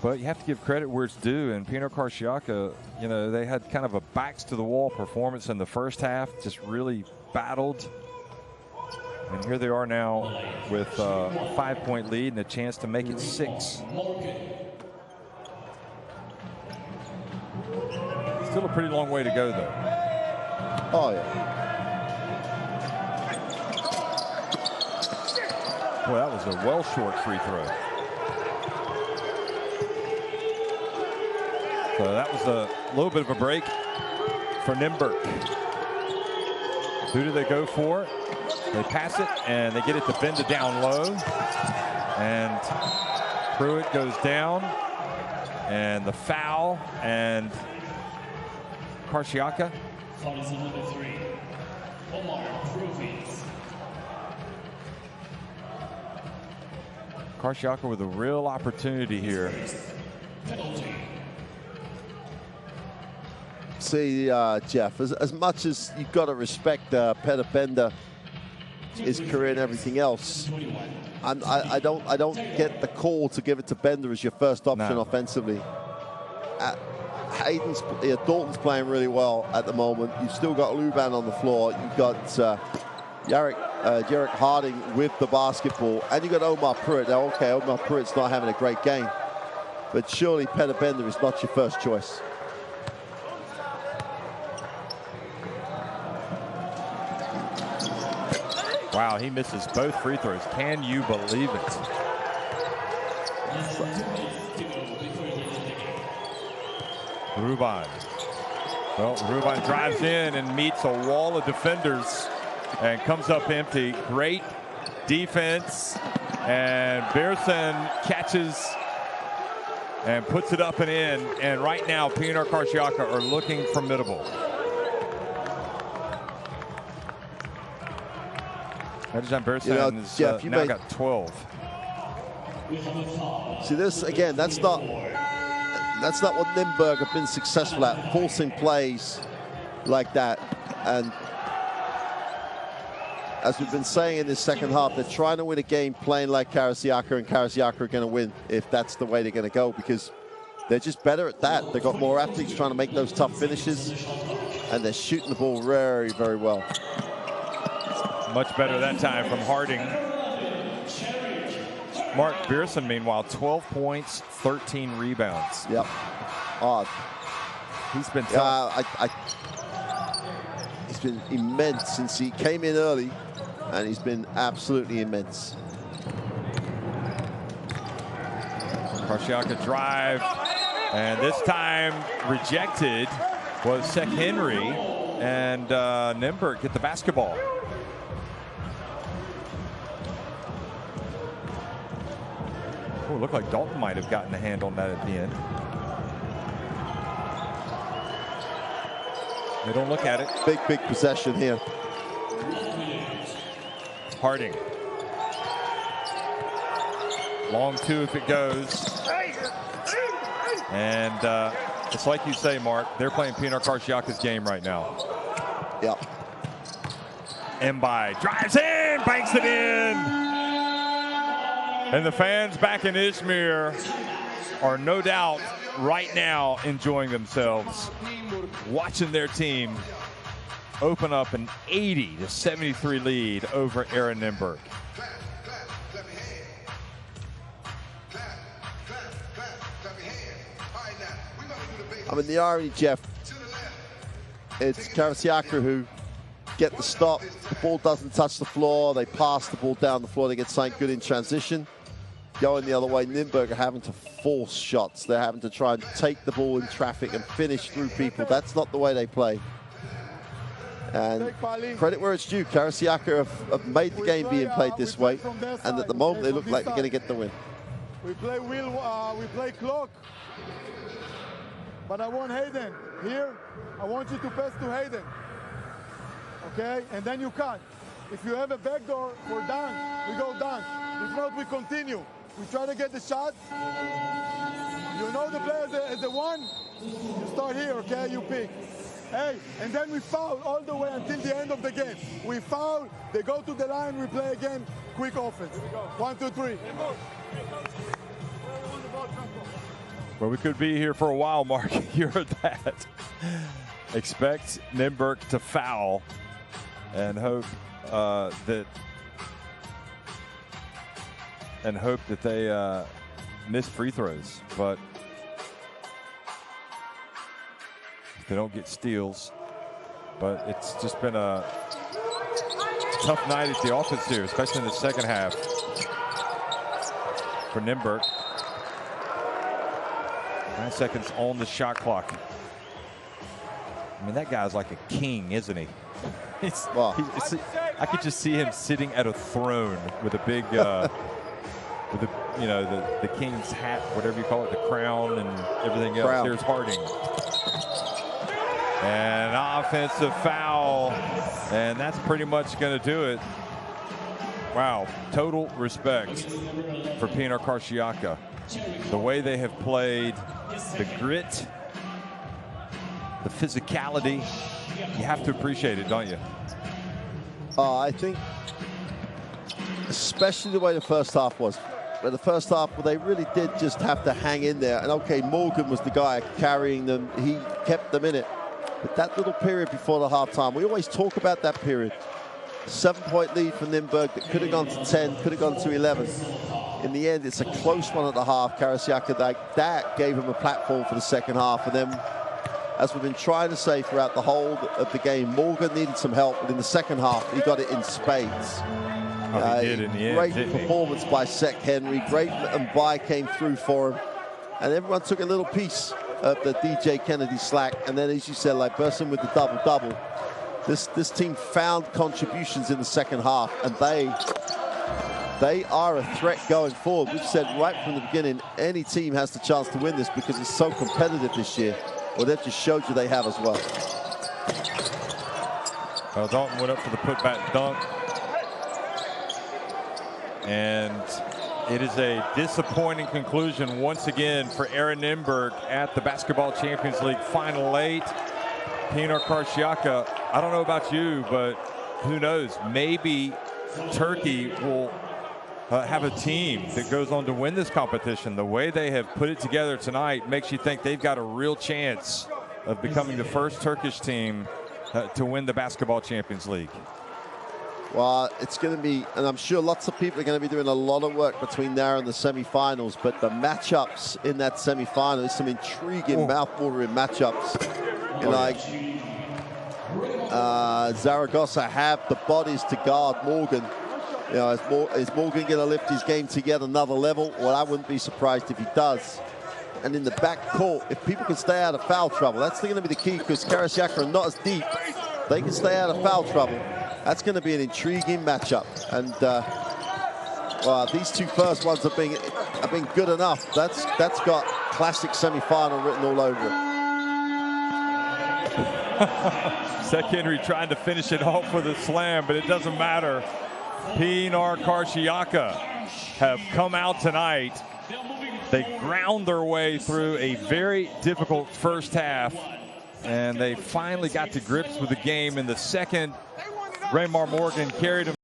S1: But you have to give credit where it's due, and Piotr Ksk-Cez, you know, they had kind of a backs-to-the-wall performance in the first half, just really battled. And here they are now with a 5-point lead and a chance to make it 6. Still a pretty long way to go, though.
S2: Oh, yeah.
S1: Boy, that was a well-short free throw. So that was a little bit of a break for Nymburk. Who do they go for? They pass it, and they get it to Benda down low. And Pruitt goes down. And the foul, and Ksk-Cez.
S5: Foul is number 3. Omar Pruitt.
S1: Ksk-Cez with a real opportunity here.
S5: Penalty.
S2: See, Jeff, as much as you've got to respect Peter Benda, his career and everything else, I don't get the call to give it to Benda as your first option offensively. Dalton's playing really well at the moment. You've still got Luban on the floor. You've got Jarek Harding with the basketball, and you've got Omar Pruitt. Now, okay, Omar Pruitt's not having a great game, but surely Peter Benda is not your first choice.
S1: Wow, he misses both free throws. Can you believe it? Ruban. Well, Ruban drives in and meets a wall of defenders. and comes up empty. Great defense, and Beerson catches and puts it up and in. And right now, P&R Karsiaka are looking formidable. Radujan Beerson has now got 12.
S2: See this again? That's not what Nymburk have been successful at, forcing plays like that. And as we've been saying in this second half, they're trying to win a game playing like Karsiaka, and Karsiaka are going to win if that's the way they're going to go, because they're just better at that. They've got more athletes trying to make those tough finishes, and they're shooting the ball very, very well.
S1: Much better that time from Harding. Mark Beerson, meanwhile, 12 points, 13 rebounds.
S2: Yep.
S1: He's been tough.
S2: He's been immense since he came in early, and he's been absolutely immense.
S1: Karsiaka drive, and this time rejected was Sek Henry, and Nymburk get the basketball. Oh, it looked like Dalton might have gotten a hand on that at the end. They don't look at it.
S2: Big possession here.
S1: Harding. Long two if it goes. And it's like you say, Mark, they're playing P&R Karsiaka's game right now.
S2: Yep.
S1: Mbai drives in, banks it in. And the fans back in Izmir are no doubt right now enjoying themselves, watching their team open up an 80-73 lead over Aaron Nymburk.
S2: I mean, the irony, Jeff, it's Karsiaka who get the stop. The ball doesn't touch the floor. They pass the ball down the floor. They get something good in transition. Going the other way, Nymburk are having to force shots. They're having to try and take the ball in traffic and finish through people. That's not the way they play. And credit where it's due, Karsiaka have made the game being played this way. And at the moment, they look like they're going to get the win.
S4: We play clock. But I want Hayden here. I want you to pass to Hayden. Okay? And then you cut. If you have a backdoor for dunk, we go dunk. If not, we continue. We try to get the shot. You know the player as a one. You start here, okay? You pick. Hey, and then we foul all the way until the end of the game. We foul, they go to the line, we play again. Quick offense. 1, 2, 3.
S1: Well, we could be here for a while, Mark. You heard that. Expect Nymburk to foul and hope that they miss free throws, but they don't get steals. But it's just been a tough night at the offense here, especially in the second half for Nymburk. 9 seconds on the shot clock. I mean, that guy's like a king, isn't he? I could just see him sitting at a throne with a big, with the king's hat, whatever you call it, the crown and everything else. Here's Harding. And offensive foul, and that's pretty much going to do it. Wow, total respect for P&R Karsiaka. The way they have played, the grit, the physicality, you have to appreciate it, don't you?
S2: I think, especially the way the first half was. But the first half, they really did just have to hang in there. And okay, Morgan was the guy carrying them. He kept them in it. But that little period before the halftime, we always talk about that period. 7-point lead for Nymburk that could have gone to 10, could have gone to 11. In the end, it's a close one at the half. Karsiaka, that gave him a platform for the second half. And then, as we've been trying to say throughout the whole of the game, Morgan needed some help, but in the second half, he got it in spades.
S1: He did in the end,
S2: great performance by Sek Henry. Great, and Mbai came through for him. And everyone took a little piece of the DJ Kennedy slack. And then, as you said, like Beerson with the double-double. This team found contributions in the second half, and they are a threat going forward. We've said right from the beginning, any team has the chance to win this because it's so competitive this year. Well, they've just showed you they have as well.
S1: Well, Dalton went up for the putback dunk. And it is a disappointing conclusion once again for Aaron Nimberg at the Basketball Champions League Final 8. Pinar Karšiaka, I don't know about you, but who knows? Maybe Turkey will have a team that goes on to win this competition. The way they have put it together tonight makes you think they've got a real chance of becoming the first Turkish team to win the Basketball Champions League.
S2: Well, it's going to be, and I'm sure lots of people are going to be doing a lot of work between now and the semifinals, but the matchups in that semifinal, there's some intriguing, mouth-watering matchups. Like Zaragoza have the bodies to guard Morgan. You know, is Morgan going to lift his game to yet another level? Well, I wouldn't be surprised if he does. And in the back court, if people can stay out of foul trouble, that's going to be the key, because Karšiaka are not as deep. They can stay out of foul trouble. That's going to be an intriguing matchup. And well, these two first ones have been good enough. That's got classic semifinal written all over it.
S1: Sek Henry trying to finish it off with a slam, but it doesn't matter. Pinar Karšiaka have come out tonight. They ground their way through a very difficult first half, and they finally got to grips with the game in the second. Raymar Morgan carried him